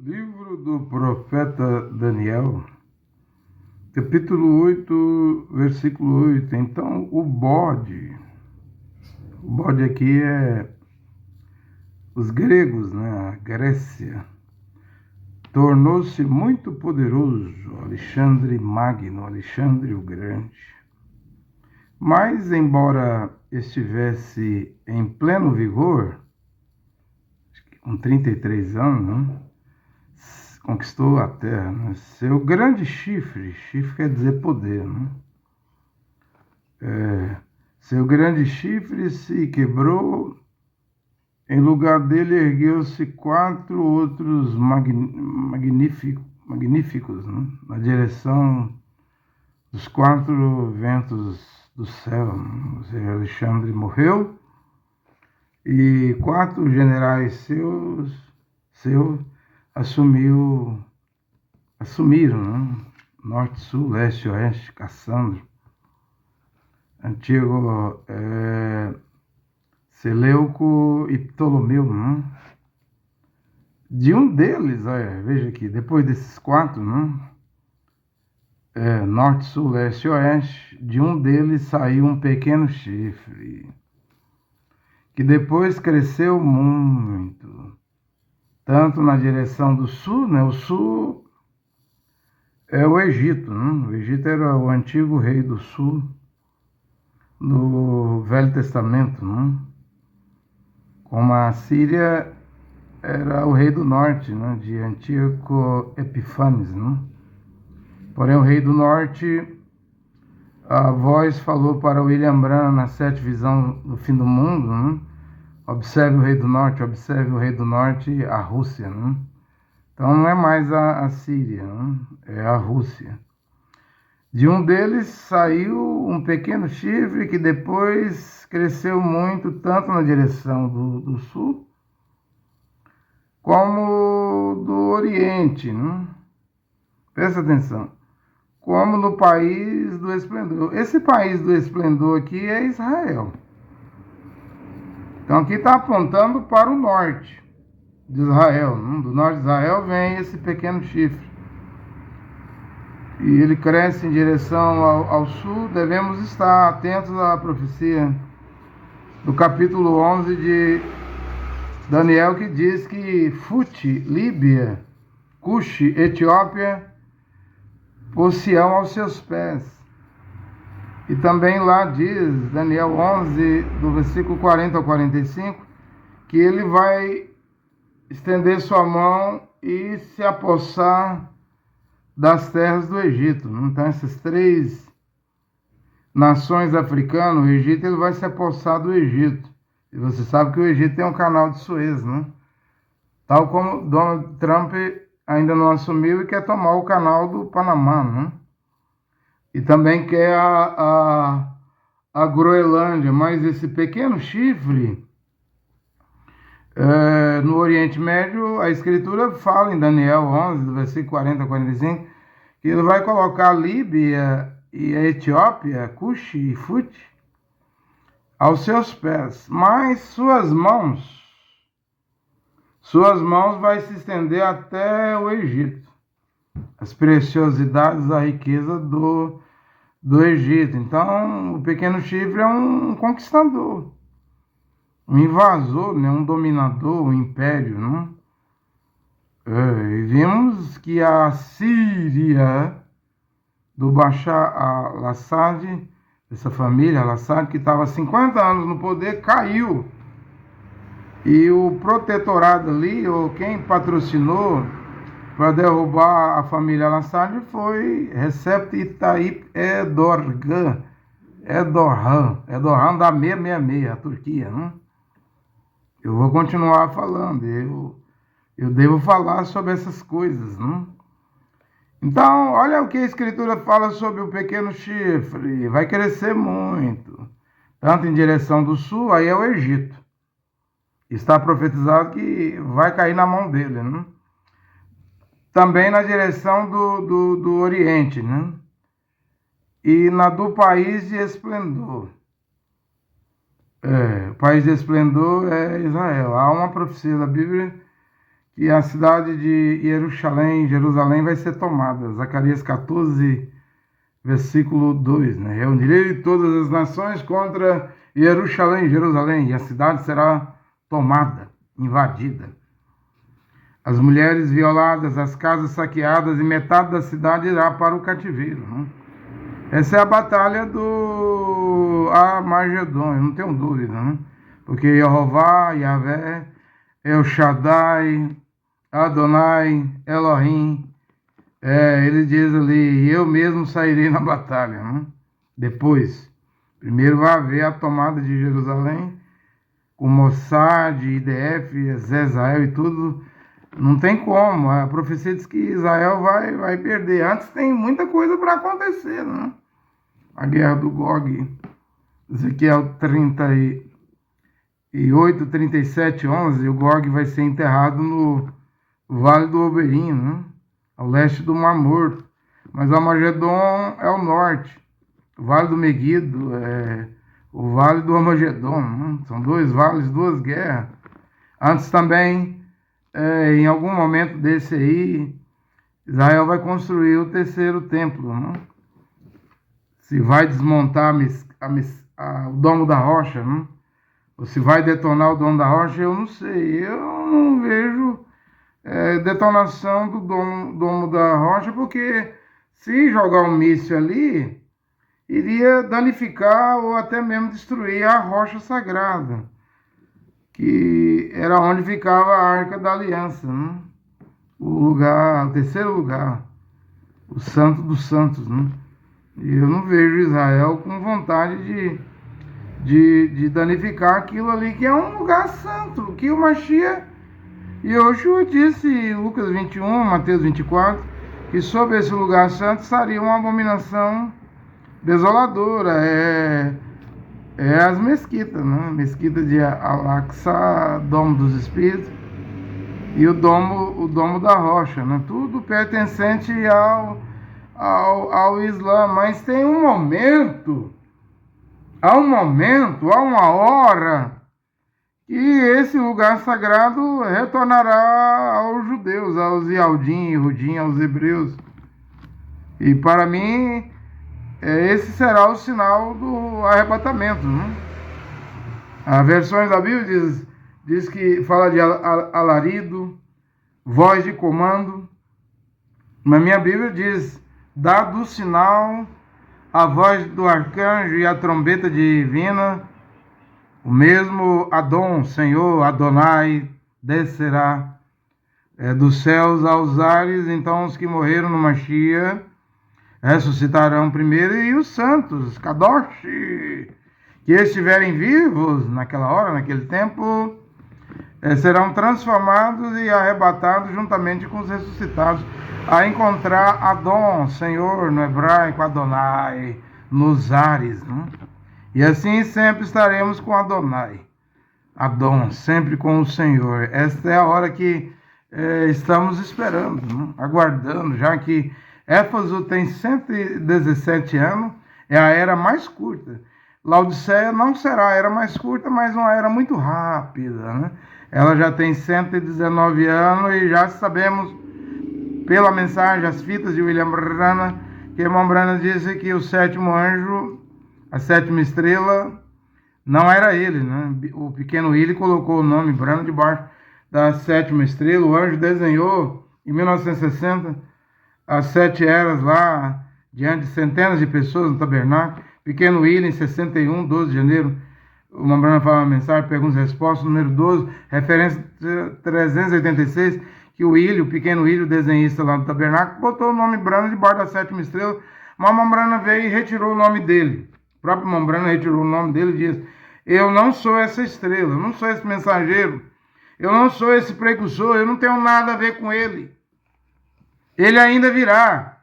Livro do profeta Daniel, capítulo 8, versículo 8. Então, o bode aqui é os gregos, né? A Grécia, tornou-se muito poderoso, Alexandre Magno, Alexandre o Grande. Mas, embora estivesse em pleno vigor, com 33 anos, né? Conquistou a terra, né? Seu grande chifre quer dizer poder, né? Seu grande chifre se quebrou, em lugar dele ergueu-se 4 outros magníficos, né? Na direção dos 4 ventos do céu. Ou seja, Alexandre morreu e 4 generais seus assumiram, né? Norte, sul, leste, oeste, Cassandro, Antíoco, Seleuco e Ptolomeu, né? De um deles, veja aqui, depois desses 4, né? Norte, sul, leste e oeste, de um deles saiu um pequeno chifre, que depois cresceu muito, tanto na direção do sul, né? O sul é o Egito, né? O Egito era o antigo rei do sul no Velho Testamento, né? Como a Síria era o rei do norte, né? De Antíoco Epífanes, né? Porém, o rei do norte, a voz falou para William Branham na 7ª visão do fim do mundo, né? Observe o rei do norte, a Rússia, né? Então não é mais a Síria, né? É a Rússia. De um deles saiu um pequeno chifre que depois cresceu muito, tanto na direção do sul como do oriente, né? Presta atenção. Como no país do esplendor. Esse país do esplendor aqui é Israel. Então aqui está apontando para o norte de Israel, né? Do norte de Israel vem esse pequeno chifre. E ele cresce em direção ao sul. Devemos estar atentos à profecia do capítulo 11 de Daniel, que diz que Fute, Líbia, Cuxi, Etiópia, pôr-se-ão aos seus pés. E também lá diz, Daniel 11, do versículo 40 ao 45, que ele vai estender sua mão e se apossar das terras do Egito. Então, essas 3 nações africanas, o Egito, ele vai se apossar do Egito. E você sabe que o Egito tem um canal de Suez, né? Tal como Donald Trump ainda não assumiu e quer tomar o canal do Panamá, né? E também quer a Groenlândia. Mas esse pequeno chifre, no Oriente Médio, a Escritura fala em Daniel 11, do versículo 40 a 45, que ele vai colocar a Líbia e a Etiópia, Cuxi e Fute, aos seus pés. Mas suas mãos vai se estender até o Egito. As preciosidades, a riqueza do Egito. Então, o pequeno chifre é um conquistador, um invasor, né? Um dominador, um império, né? E vimos que a Síria do Bashar al-Assad, essa família al-Assad, que estava há 50 anos no poder, caiu. E o protetorado ali, ou quem patrocinou para derrubar a família al-Assad, foi Recep Tayyip Erdogan. Erdogan da 666, a Turquia, né? Eu vou continuar falando, eu devo falar sobre essas coisas, né? Então, olha o que a Escritura fala sobre o pequeno chifre. Vai crescer muito, tanto em direção do sul, aí é o Egito. Está profetizado que vai cair na mão dele, né? Também na direção do Oriente, né? E na do país de esplendor. O país de esplendor é Israel. Há uma profecia da Bíblia que a cidade de Jerusalém vai ser tomada. Zacarias 14, versículo 2, né? Reunirei todas as nações contra Jerusalém, e a cidade será tomada, invadida. As mulheres violadas, as casas saqueadas, e metade da cidade irá para o cativeiro, né? Essa é a batalha do Armagedon, eu não tenho dúvida, né? Porque Jeová, Yahvé, El Shaddai, Adonai, Elohim, ele diz ali, eu mesmo sairei na batalha, né? Depois, primeiro vai haver a tomada de Jerusalém, com Mossad, IDF, Zezael e tudo. Não tem como, a profecia diz que Israel vai perder. Antes tem muita coisa para acontecer, né? A guerra do Gog, Ezequiel 38, 37, 11, o Gog vai ser enterrado no Vale do Oberim, né? Ao leste do Mar Morto. Mas o Armagedon é o norte. O Vale do Meguido é o Vale do Armagedon, né? São dois vales, duas guerras. Antes também, em algum momento desse aí, Israel vai construir o terceiro templo, né? Se vai desmontar o Domo da Rocha, né? Ou se vai detonar o Domo da Rocha, eu não sei. Eu não vejo detonação do Domo da Rocha, porque se jogar um míssil ali, iria danificar ou até mesmo destruir a rocha sagrada, que era onde ficava a Arca da Aliança, né? O terceiro lugar, o Santo dos Santos, né? E eu não vejo Israel com vontade de danificar aquilo ali, que é um lugar santo, que o Mashiach e Yoshua disse em Lucas 21, Mateus 24, que sobre esse lugar santo estaria uma abominação desoladora, as mesquitas, né? Mesquita de Al-Aqsa, Domo dos Espíritos, e o domo da Rocha, né? Tudo pertencente ao Islã, mas tem um momento, há uma hora, que esse lugar sagrado retornará aos judeus, aos Yaldim, Rudim, aos hebreus. E para mim, esse será o sinal do arrebatamento, né? As versões da Bíblia diz que fala de alarido, voz de comando. Na minha Bíblia diz, dado o sinal, a voz do arcanjo e a trombeta divina, o mesmo Adon, Senhor, Adonai, descerá dos céus aos ares. Então os que morreram no Mashiach ressuscitarão primeiro, e os santos, Kadosh, que estiverem vivos naquela hora, naquele tempo, serão transformados e arrebatados juntamente com os ressuscitados, a encontrar Adon, Senhor, no hebraico, Adonai, nos ares, né? E assim sempre estaremos com Adonai, Adon, sempre com o Senhor. Esta é a hora que estamos esperando, né? Aguardando, já que Éfeso tem 117 anos, é a era mais curta. Laodiceia não será a era mais curta, mas uma era muito rápida, né? Ela já tem 119 anos e já sabemos, pela mensagem, as fitas de William Branham, que irmão Branham disse que o sétimo anjo, a sétima estrela, não era ele, né? O pequeno Willie colocou o nome Branham debaixo da sétima estrela. O anjo desenhou, em 1960, as 7 eras lá, diante de centenas de pessoas no tabernáculo. Pequeno Willie, em 61, 12 de janeiro, o irmão Branham fala uma mensagem, perguntas e respostas, número 12, referência 386, que o Willie, o pequeno Willie, o desenhista lá do tabernáculo, botou o nome Branham debaixo da sétima estrela, mas o irmão Branham veio e retirou o nome dele. O próprio irmão Branham retirou o nome dele e disse, eu não sou essa estrela, eu não sou esse mensageiro, eu não sou esse precursor, eu não tenho nada a ver com ele. Ele ainda virá.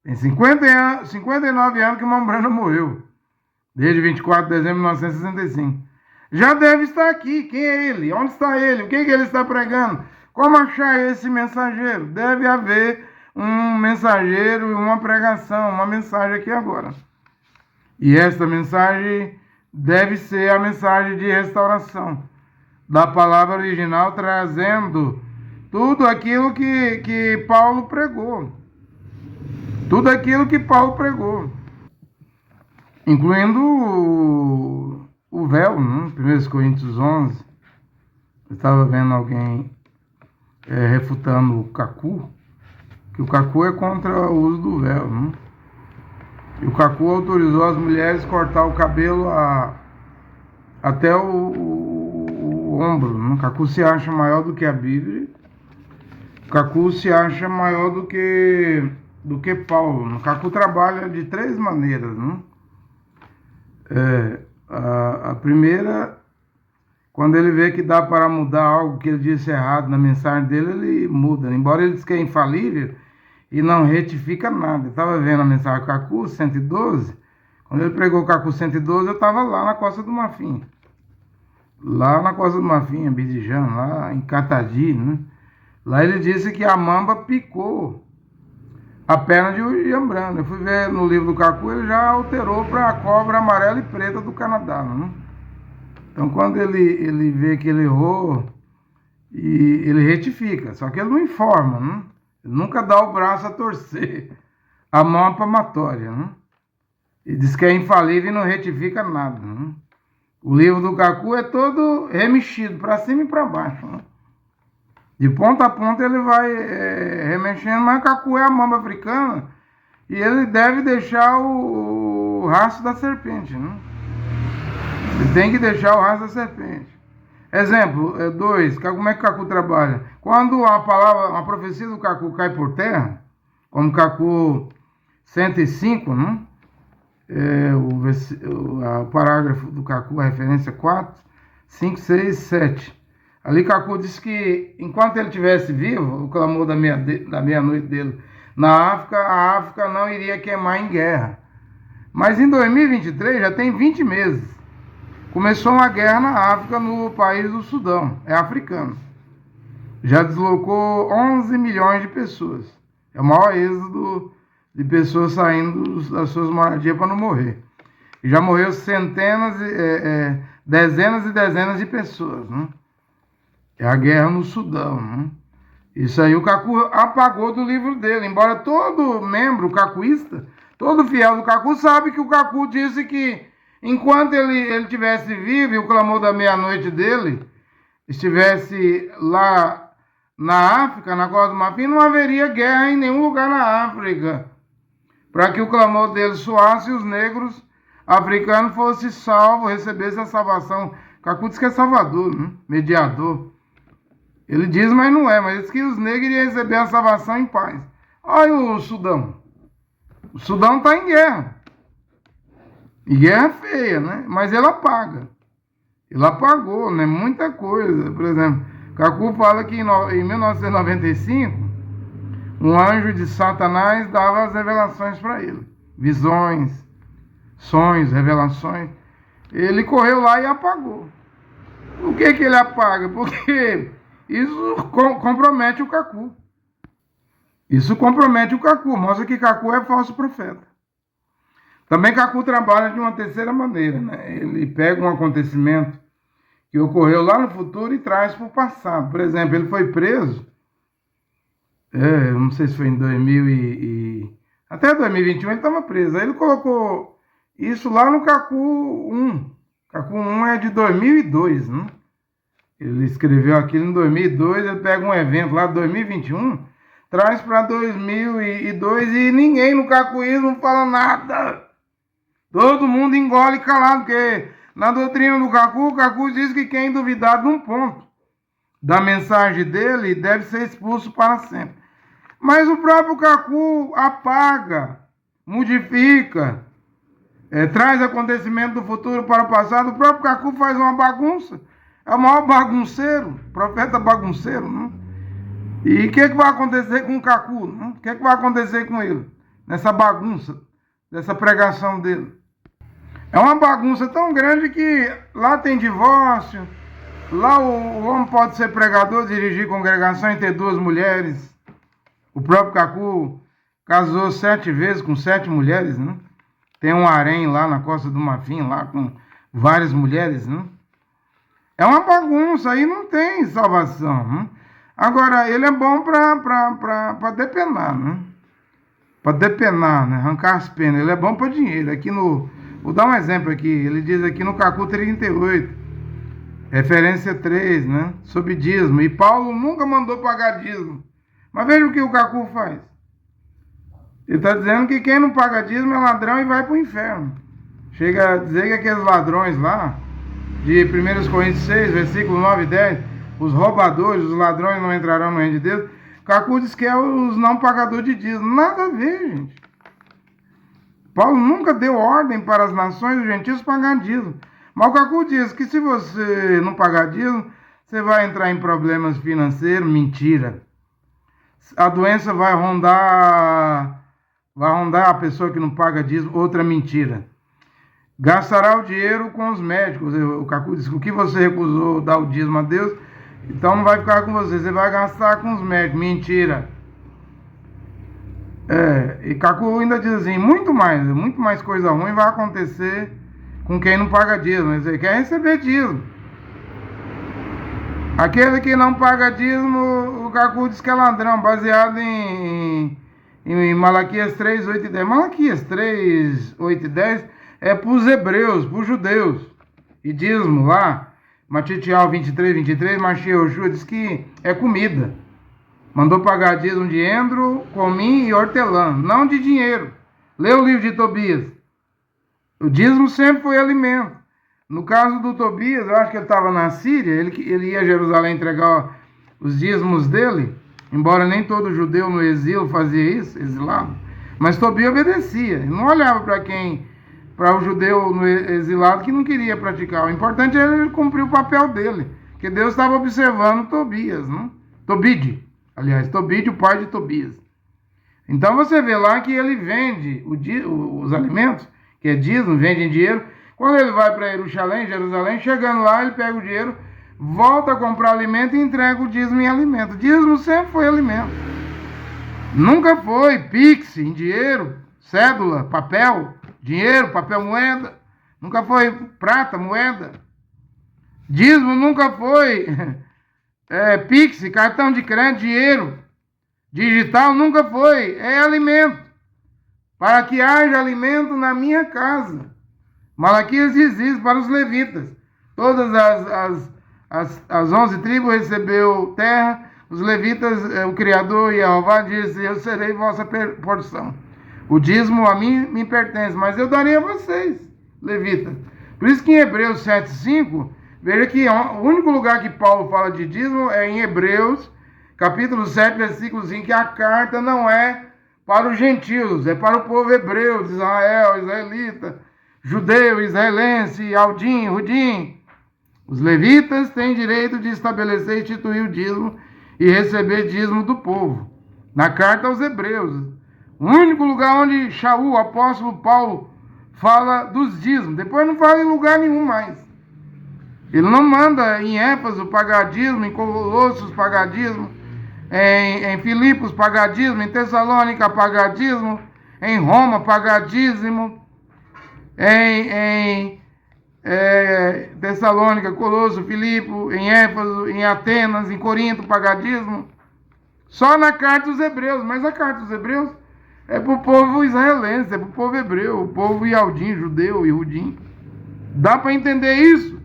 Tem 59 anos que o irmão Branham morreu, desde 24 de dezembro de 1965. Já deve estar aqui. Quem é ele? Onde está ele? O que ele está pregando? Como achar esse mensageiro? Deve haver um mensageiro e uma pregação, uma mensagem aqui agora. E esta mensagem deve ser a mensagem de restauração da palavra original, trazendo tudo aquilo que Paulo pregou. Tudo aquilo que Paulo pregou. Incluindo o véu, né? 1 Coríntios 11. Eu estava vendo alguém refutando o Kaku, que o Kaku é contra o uso do véu, né? E o Kaku autorizou as mulheres cortar o cabelo até o ombro, né? O Kaku se acha maior do que a Bíblia. O Kaku se acha maior do que Paulo. O Kaku trabalha de 3 maneiras, né? A primeira, quando ele vê que dá para mudar algo que ele disse errado na mensagem dele, ele muda. Embora ele diz que é infalível e não retifica nada. Eu estava vendo a mensagem Kaku 112. Quando ele pregou Kaku 112, eu estava lá na Costa do Marfim. Lá na Costa do Marfim, em Abidjan, lá em Catadi, né? Lá ele disse que a mamba picou a perna de William Branham. Eu fui ver no livro do Kaku, ele já alterou para a cobra amarela e preta do Canadá, né? Então, quando ele vê que ele errou, e ele retifica, só que ele não informa, né? Ele nunca dá o braço a torcer, a mão a palmatória, né? Ele diz que é infalível e não retifica nada, né? O livro do Kaku é todo remexido, para cima e para baixo, né? De ponta a ponta ele vai remexendo, mas o Kaku é a mamba africana e ele deve deixar o rastro da serpente, né? Ele tem que deixar o rastro da serpente. Exemplo 2, como é que o Kaku trabalha? Quando a profecia do Kaku cai por terra, como Kaku 105, né? O parágrafo do Kaku, a referência 4, 5, 6, 7. Ali Kaku disse que enquanto ele estivesse vivo, o clamor da meia-noite dele na África, a África não iria queimar em guerra. Mas em 2023 já tem 20 meses. Começou uma guerra na África, no país do Sudão, é africano. Já deslocou 11 milhões de pessoas. É o maior êxodo de pessoas saindo das suas moradias para não morrer. E já morreu dezenas e dezenas de pessoas, né? É a guerra no Sudão, né? Isso aí o Kaku apagou do livro dele. Embora todo membro cacuísta, todo fiel do Kaku sabe que o Kaku disse que enquanto ele estivesse vivo e o clamor da meia-noite dele estivesse lá na África, na Costa do Marfim, não haveria guerra em nenhum lugar na África. Para que o clamor dele soasse e os negros africanos fossem salvos, recebessem a salvação. Kaku diz que é salvador, né? Mediador. Ele diz, mas não é, mas diz que os negros iriam receber a salvação em paz. Olha o Sudão. O Sudão está em guerra. E guerra feia, né? Mas ele apaga. Ele apagou, né? Muita coisa. Por exemplo, Kaku fala que em 1995, um anjo de Satanás dava as revelações para ele. Visões, sonhos, revelações. Ele correu lá e apagou. Por que ele apaga? Porque isso compromete o Kaku. Isso compromete o Kaku. Mostra que Kaku é falso profeta. Também Kaku trabalha de uma terceira maneira, né? Ele pega um acontecimento que ocorreu lá no futuro e traz para o passado. Por exemplo, ele foi preso, não sei se foi em 2000 até 2021 ele estava preso. Aí ele colocou isso lá no Kaku 1. Kaku 1 é de 2002, né? Ele escreveu aquilo em 2002, ele pega um evento lá de 2021, traz para 2002 e ninguém no cacuísmo fala nada. Todo mundo engole calado, porque na doutrina do Kaku, o Kaku diz que quem duvidar de um ponto da mensagem dele deve ser expulso para sempre. Mas o próprio Kaku apaga, modifica, traz acontecimento do futuro para o passado. O próprio Kaku faz uma bagunça. É o maior bagunceiro, profeta bagunceiro, né? E o que vai acontecer com o Kaku? Né? O que vai acontecer com ele? Nessa bagunça, dessa pregação dele. É uma bagunça tão grande que lá tem divórcio, lá o homem pode ser pregador, dirigir congregação e ter 2 mulheres. O próprio Kaku casou 7 vezes com 7 mulheres, né? Tem um harém lá na Costa do Marfim, lá com várias mulheres, né? É uma bagunça, aí não tem salvação, né? Agora, ele é bom para depenar, né? Para depenar, né? Arrancar as penas. Ele é bom para dinheiro. Aqui no... Vou dar um exemplo aqui. Ele diz aqui no Cacu 38, referência 3, né? Sobre dízimo. E Paulo nunca mandou pagar dízimo. Mas veja o que o Cacu faz. Ele está dizendo que quem não paga dízimo é ladrão e vai para o inferno. Chega a dizer que aqueles ladrões lá, de 1 Coríntios 6, versículo 9 e 10, os roubadores, os ladrões não entrarão no reino de Deus. Cacu diz que é os não pagadores de dízimo. Nada a ver, gente. Paulo nunca deu ordem para as nações dos gentios pagar dízimo. Mas o Cacu diz que se você não pagar dízimo, você vai entrar em problemas financeiros. Mentira. A doença vai rondar a pessoa que não paga dízimo. Outra mentira. Gastará o dinheiro com os médicos. O Cacu diz que o que você recusou dar o dízimo a Deus, então não vai ficar com você. Você vai gastar com os médicos. Mentira. E Cacu ainda diz assim, muito mais coisa ruim vai acontecer com quem não paga dízimo. Ele quer receber dízimo. Aquele que não paga dízimo, o Cacu diz que é ladrão, baseado em Malaquias 3, 8 e 10. Malaquias 3, 8 e 10 é para os hebreus, para os judeus. E dízimo lá, Matitial 23, 23, Machia Oshua diz que é comida. Mandou pagar dízimo de endro, comim e hortelã, não de dinheiro. Lê o livro de Tobias. O dízimo sempre foi alimento. No caso do Tobias, eu acho que ele estava na Síria, ele ia a Jerusalém entregar os dízimos dele, embora nem todo judeu no exílio fazia isso, exilado. Mas Tobias obedecia, ele não olhava para o judeu no exilado que não queria praticar. O importante era ele cumprir o papel dele, que Deus estava observando Tobias, né? Tobide, o pai de Tobias. Então você vê lá que ele vende os alimentos, que é dízimo, vende em dinheiro. Quando ele vai para Jerusalém, chegando lá, ele pega o dinheiro, volta a comprar alimento e entrega o dízimo em alimento. Dízimo sempre foi alimento. Nunca foi pix em dinheiro, cédula, papel, dinheiro, papel, moeda. Nunca foi prata, moeda. Dízimo nunca foi pix, cartão de crédito, dinheiro. Digital nunca foi. É alimento. Para que haja alimento na minha casa. Malaquias diz isso para os levitas. Todas as 11 tribos recebeu terra. Os levitas, o Criador Jeová disse, eu serei vossa porção. O dízimo a mim me pertence, mas eu darei a vocês, levitas. Por isso que em Hebreus 7,5, veja que o único lugar que Paulo fala de dízimo é em Hebreus, capítulo 7, versículo 5, que a carta não é para os gentios, é para o povo hebreu, de Israel, israelita, judeu, israelense, aldim, rudim. Os levitas têm direito de estabelecer e instituir o dízimo e receber dízimo do povo. Na carta aos hebreus, o único lugar onde Shaul, o apóstolo Paulo, fala dos dízimos. Depois não fala em lugar nenhum mais. Ele não manda em Éfeso pagar dízimo, em Colossos pagar dízimo, em Filipos pagar dízimo, em Tessalônica pagar dízimo, em Roma pagar dízimo, em Tessalônica, Colosso, Filipe, em Éfeso, em Atenas, em Corinto pagar dízimo. Só na carta dos hebreus, mas a carta dos hebreus é para o povo israelense, é para o povo hebreu, o povo ialdim, judeu, iudim. Dá para entender isso?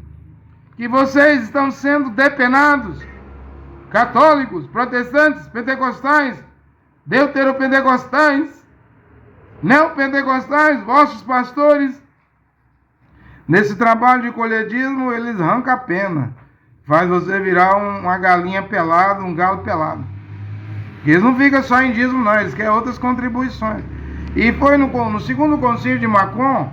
Que vocês estão sendo depenados, católicos, protestantes, pentecostais, deuteropentecostais, neopentecostais, vossos pastores. Nesse trabalho de colher dízimo, eles arrancam a pena. Faz você virar uma galinha pelada, um galo pelado. Eles não ficam só em dízimo, não. Eles querem outras contribuições. E foi no segundo concílio de Macon,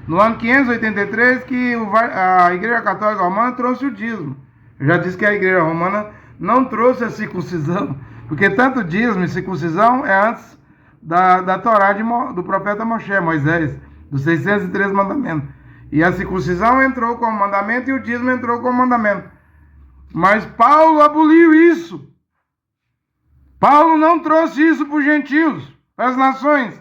no ano 583, que a Igreja Católica Romana trouxe o dízimo. Eu já disse que a Igreja Romana não trouxe a circuncisão, porque tanto dízimo e circuncisão é antes da Torá do profeta Moisés, dos 613 mandamentos. E a circuncisão entrou como mandamento e o dízimo entrou como mandamento. Mas Paulo aboliu isso. Paulo não trouxe isso para os gentios, para as nações.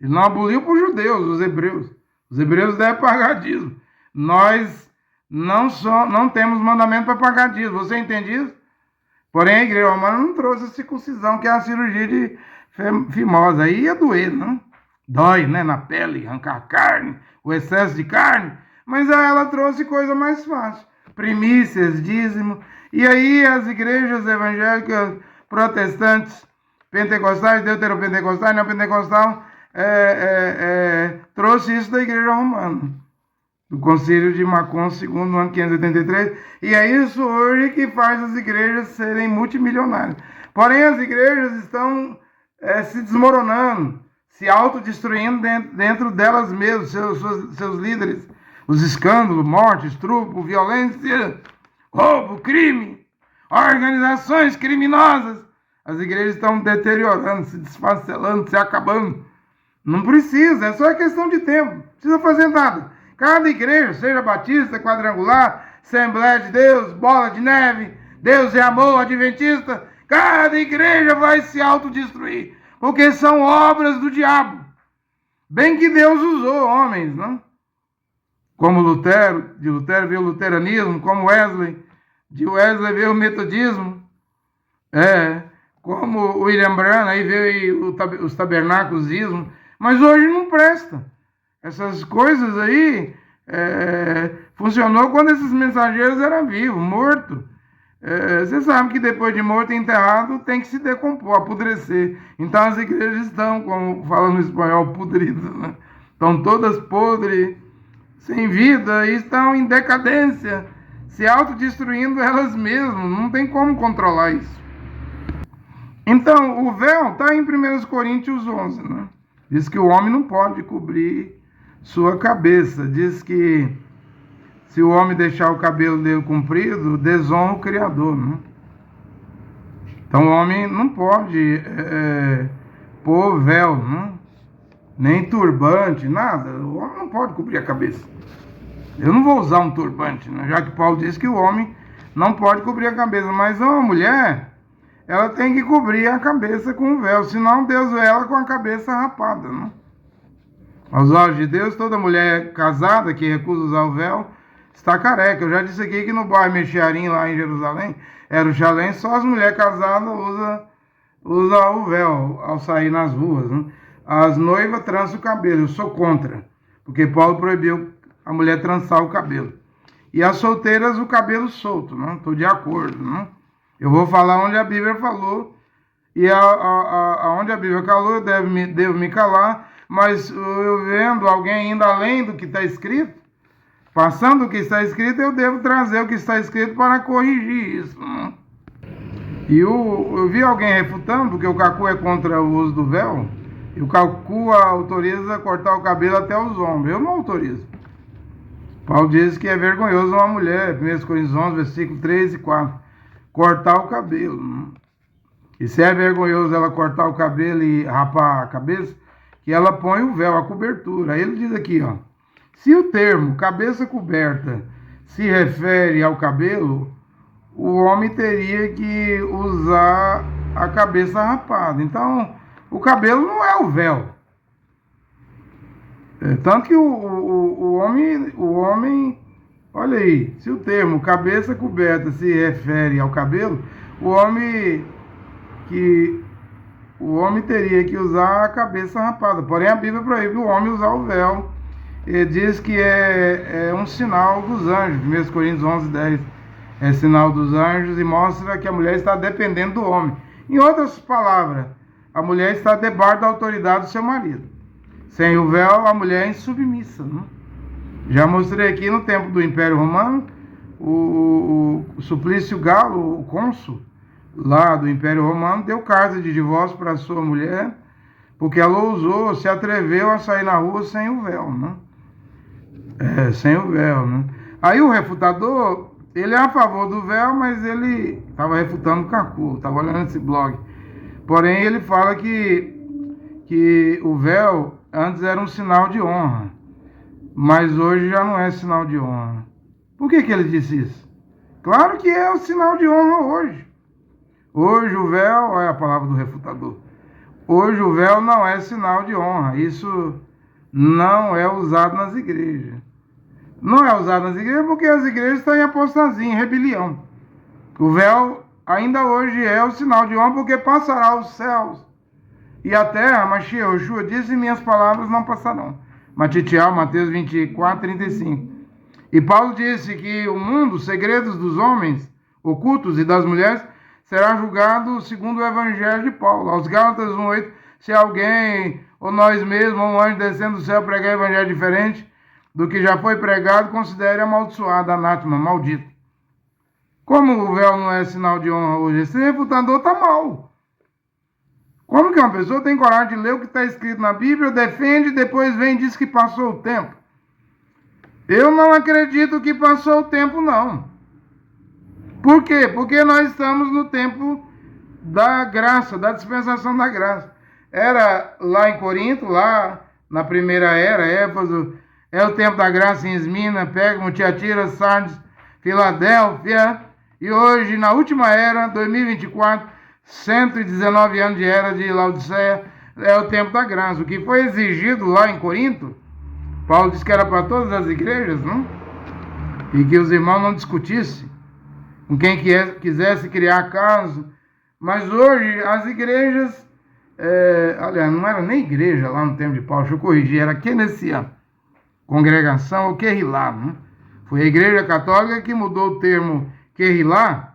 Ele não aboliu para os judeus, os hebreus. Os hebreus devem pagar dízimo. Nós não temos mandamento para pagar dízimo. Você entende isso? Porém, a igreja romana não trouxe a circuncisão, que é a cirurgia de fimosa. Aí ia doer, não? Dói, né? Na pele, arrancar carne, o excesso de carne. Mas aí ela trouxe coisa mais fácil. Primícias, dízimo. E aí as igrejas evangélicas, protestantes, pentecostais, deuteropentecostais, neopentecostal, trouxe isso da igreja romana, do Concílio de Macon II, no ano 583, e é isso hoje que faz as igrejas serem multimilionárias. Porém, as igrejas estão se desmoronando, se autodestruindo dentro delas mesmas, seus líderes, os escândalos, morte, estupro, violência, roubo, crime, organizações criminosas. As igrejas estão deteriorando, se desfacelando, se acabando. Não precisa, é só questão de tempo, não precisa fazer nada. Cada igreja, seja batista, quadrangular, Assembleia de Deus, Bola de Neve, Deus é Amor, Adventista, cada igreja vai se autodestruir, porque são obras do diabo. Bem que Deus usou homens, não? Como Lutero, de Lutero veio o luteranismo, como Wesley, de Wesley veio o metodismo, como William Branham, aí veio os tabernáculos, mas hoje não presta. Essas coisas aí funcionou quando esses mensageiros eram vivos, mortos. Você sabe que depois de morto e enterrado tem que se decompor, apodrecer. Então as igrejas estão, como fala no espanhol, podridas, né? Estão todas podres, sem vida, e estão em decadência, se autodestruindo elas mesmas. Não tem como controlar isso. Então, o véu está em 1 Coríntios 11, né? Diz que o homem não pode cobrir sua cabeça. Diz que se o homem deixar o cabelo dele comprido, desonra o Criador, né? Então o homem não pode pôr véu, né? Nem turbante, nada. O homem não pode cobrir a cabeça. Eu não vou usar um turbante, né? Já que Paulo diz que o homem não pode cobrir a cabeça. Mas uma mulher, ela tem que cobrir a cabeça com o véu, senão Deus vê ela com a cabeça rapada, né? Aos olhos de Deus, toda mulher casada que recusa usar o véu está careca. Eu já disse aqui que no bairro Mechiarim, lá em Jerusalém, Jerusalém, só as mulheres casadas usam o véu ao sair nas ruas, né? As noivas trançam o cabelo. Eu sou contra, porque Paulo proibiu a mulher trançar o cabelo. E as solteiras o cabelo solto, né? Estou de acordo, né? Eu vou falar onde a Bíblia falou, e onde a Bíblia falou, eu devo me calar, mas eu vendo alguém indo além do que está escrito, passando o que está escrito, eu devo trazer o que está escrito para corrigir isso, né? E eu vi alguém refutando, porque o Cacu é contra o uso do véu, e o Cacu autoriza cortar o cabelo até os ombros. Eu não autorizo. Paulo diz que é vergonhoso uma mulher, 1 Coríntios 11, versículo 3 e 4, cortar o cabelo, né? E se é vergonhoso ela cortar o cabelo e rapar a cabeça, que ela põe o véu, a cobertura. Aí ele diz aqui, ó, se o termo cabeça coberta se refere ao cabelo, o homem teria que usar a cabeça rapada. Então, o cabelo não é o véu. Tanto que o homem, olha aí, se o termo cabeça coberta se refere ao cabelo, o homem teria que usar a cabeça rapada. Porém, a Bíblia proíbe o homem usar o véu. Ele diz que é um sinal dos anjos. 1 Coríntios 11, 10 é sinal dos anjos e mostra que a mulher está dependendo do homem. Em outras palavras, a mulher está debaixo da autoridade do seu marido. Sem o véu, a mulher é insubmissa, né? Já mostrei aqui no tempo do Império Romano, o Suplício Galo, o cônsul lá do Império Romano, deu carta de divórcio para sua mulher, porque ela se atreveu a sair na rua sem o véu, né? Sem o véu, né? Aí o refutador, ele é a favor do véu, mas ele estava refutando o Cacu, estava olhando esse blog. Porém, ele fala que o véu antes era um sinal de honra, mas hoje já não é sinal de honra. Por que ele disse isso? Claro que é o sinal de honra hoje. Hoje o véu, olha a palavra do refutador, hoje o véu não é sinal de honra. Isso não é usado nas igrejas. Não é usado nas igrejas porque as igrejas estão em apostasia, em rebelião. O véu ainda hoje é o sinal de honra, porque passará os céus e a terra. Mashiach, Yoshua disse, minhas palavras não passarão. Matitial, Mateus 24, 35. E Paulo disse que o mundo, os segredos dos homens ocultos e das mulheres, será julgado segundo o evangelho de Paulo. Aos Gálatas 1:8, se alguém, ou nós mesmos, ou um anjo descendo do céu pregar evangelho diferente do que já foi pregado, considere amaldiçoado, anátema, maldito. Como o véu não é sinal de honra hoje, esse refutador está mal. Como que uma pessoa tem coragem de ler o que está escrito na Bíblia, defende e depois vem e diz que passou o tempo? Eu não acredito que passou o tempo, não. Por quê? Porque nós estamos no tempo da graça, da dispensação da graça. Era lá em Corinto, lá na primeira era, Éfeso, é o tempo da graça em Esmina, Pérgamo, Tiatira, Sardes, Filadélfia. E hoje, na última era, 2024, 119 anos de era de Laodiceia, é o tempo da graça. O que foi exigido lá em Corinto, Paulo disse que era para todas as igrejas, não? E que os irmãos não discutissem com quem quisesse criar caso. Mas hoje as igrejas, aliás, não era nem igreja lá no tempo de Paulo, deixa eu corrigir, era Kenessian, congregação ou Querrilá, não? Foi a igreja católica que mudou o termo Querrilá,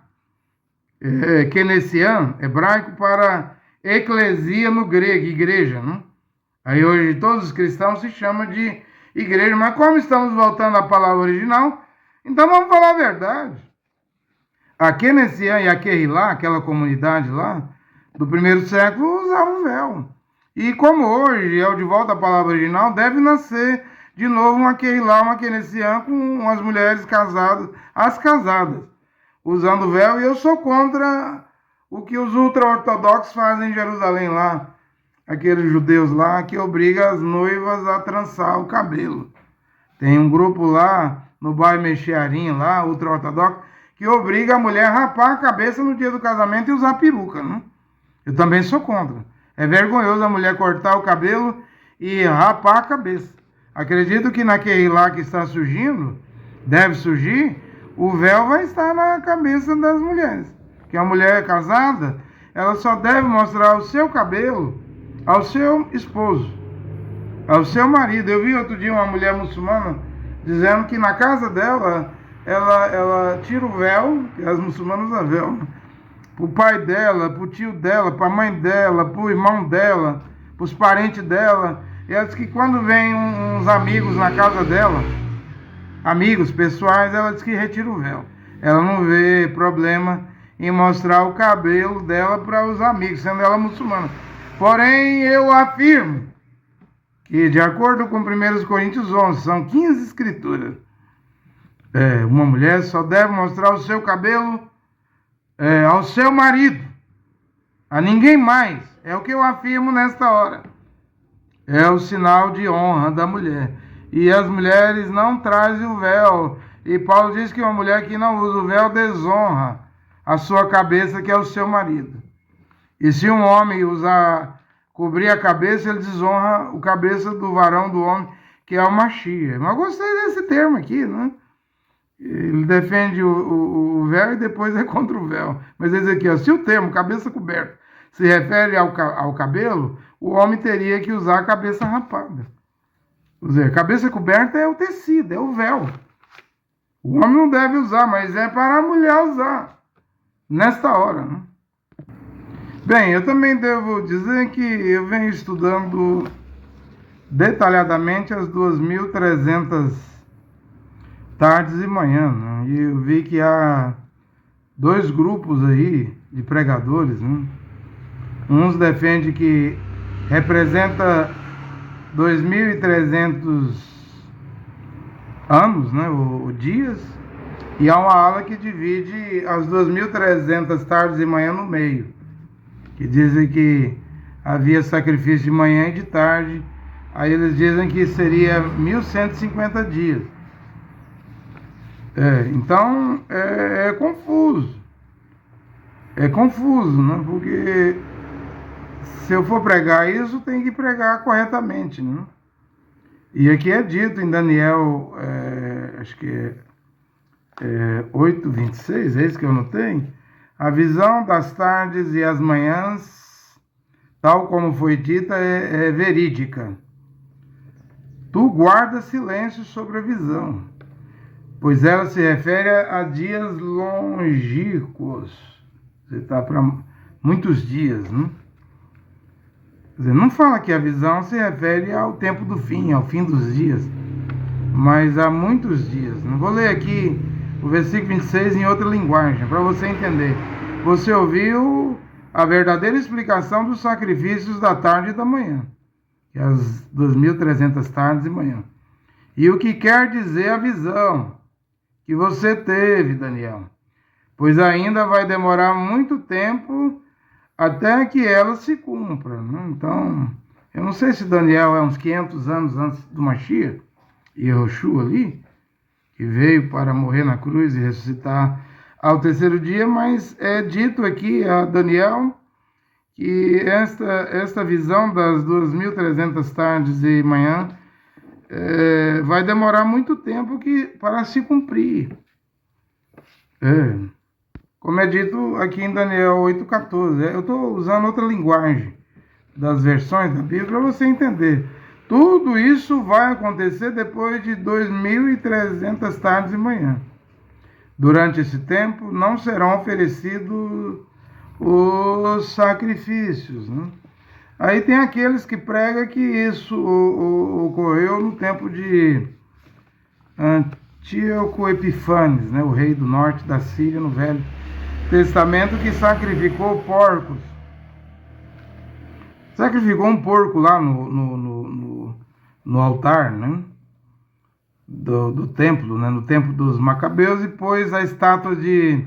Kenessian, hebraico, para eclesia no grego, igreja, não? Aí hoje todos os cristãos se chamam de igreja, mas como estamos voltando à palavra original, então vamos falar a verdade. A Kenessian e a Querrilá, aquela comunidade lá, do primeiro século, usavam véu. E como hoje é o de volta à palavra original, deve nascer de novo uma Querrilá, uma Kenessian com as mulheres casadas, as casadas, usando véu. E eu sou contra o que os ultra-ortodoxos fazem em Jerusalém lá, aqueles judeus lá que obrigam as noivas a trançar o cabelo. Tem um grupo lá no bairro Mexiarim, lá, ultra-ortodoxo, que obriga a mulher a rapar a cabeça no dia do casamento e usar peruca, não? Eu também sou contra. É vergonhoso a mulher cortar o cabelo e rapar a cabeça. Acredito que naquele lá que está surgindo, deve surgir, o véu vai estar na cabeça das mulheres. Que a mulher casada, ela só deve mostrar o seu cabelo ao seu esposo, ao seu marido. Eu vi outro dia uma mulher muçulmana dizendo que na casa dela, ela tira o véu, que as muçulmanas usam véu, para o pai dela, para o tio dela, para a mãe dela, para o irmão dela, para os parentes dela. E ela diz que quando vem uns amigos na casa dela, amigos pessoais, ela diz que retira o véu. Ela não vê problema em mostrar o cabelo dela para os amigos, sendo ela muçulmana. Porém, eu afirmo que, de acordo com 1 Coríntios 11, são 15 escrituras, uma mulher só deve mostrar o seu cabelo ao seu marido, a ninguém mais. É o que eu afirmo nesta hora. É o sinal de honra da mulher. E as mulheres não trazem o véu. E Paulo diz que uma mulher que não usa o véu desonra a sua cabeça, que é o seu marido. E se um homem cobrir a cabeça, ele desonra a cabeça do varão, do homem, que é o Mashiach. Mas eu gostei desse termo aqui, né? Ele defende o véu e depois é contra o véu. Mas ele diz aqui, ó, se o termo cabeça coberta se refere ao cabelo, o homem teria que usar a cabeça rapada. Quer dizer, cabeça coberta é o tecido, é o véu. O homem não deve usar, mas é para a mulher usar, nesta hora, né? Bem, eu também devo dizer que eu venho estudando detalhadamente as 2.300 tardes e manhãs, né? E eu vi que há dois grupos aí de pregadores, né? Uns defendem que representa 2.300 anos, né, ou dias, e há uma ala que divide as 2.300 tardes e manhã no meio, que dizem que havia sacrifício de manhã e de tarde. Aí eles dizem que seria 1.150 dias. Então é confuso. É confuso, né? Porque se eu for pregar isso, tem que pregar corretamente, né? E aqui é dito em Daniel, acho que é 8:26, é isso que eu notei. A visão das tardes e as manhãs, tal como foi dita, é verídica. Tu guardas silêncio sobre a visão, pois ela se refere a dias longínquos. Você está para muitos dias, né? Quer dizer, não fala que a visão se refere ao tempo do fim, ao fim dos dias, mas há muitos dias. Não vou ler aqui o versículo 26 em outra linguagem, para você entender. Você ouviu a verdadeira explicação dos sacrifícios da tarde e da manhã, que é as 2.300 tardes e manhã. E o que quer dizer a visão que você teve, Daniel? Pois ainda vai demorar muito tempo até que ela se cumpra, né? Então, eu não sei se Daniel é uns 500 anos antes do Mashiach, Yehoshua ali, que veio para morrer na cruz e ressuscitar ao terceiro dia, mas é dito aqui a Daniel que esta visão das 2.300 tardes e manhã vai demorar muito tempo para se cumprir. Como é dito aqui em Daniel 8,14. Eu estou usando outra linguagem das versões da Bíblia para você entender. Tudo isso vai acontecer depois de 2.300 tardes e manhã. Durante esse tempo não serão oferecidos os sacrifícios, né? Aí tem aqueles que pregam que isso ocorreu no tempo de Antíoco Epifanes, né, o rei do norte da Síria, no Velho Testamento, que sacrificou porcos. Sacrificou um porco lá no altar, né, do templo, né, no templo dos Macabeus, e pôs a estátua de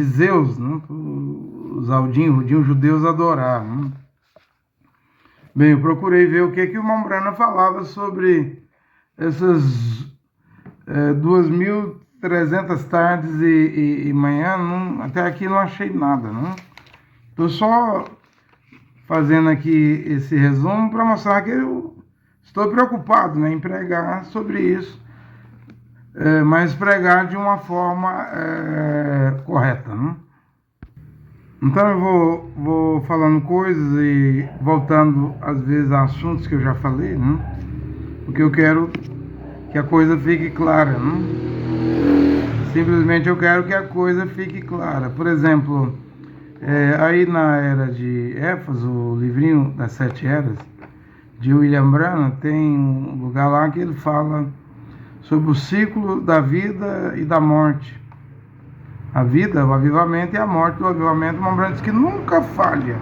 Zeus, né, os aldinhos judeus adorar, né? Bem, eu procurei ver o que o Mambrana falava sobre essas 2.300 tardes e manhã. Até aqui não achei nada, né? Estou só fazendo aqui esse resumo para mostrar que eu estou preocupado, né, em pregar sobre isso, mas pregar de uma forma correta, né? Então eu vou falando coisas e voltando às vezes a assuntos que eu já falei, né? Porque eu quero que a coisa fique clara, né? Simplesmente eu quero que a coisa fique clara. Por exemplo, aí na era de Éfeso, o livrinho das 7 eras, de William Branham, tem um lugar lá que ele fala sobre o ciclo da vida e da morte. A vida, o avivamento, e a morte do avivamento. O Mambrana diz que nunca falha.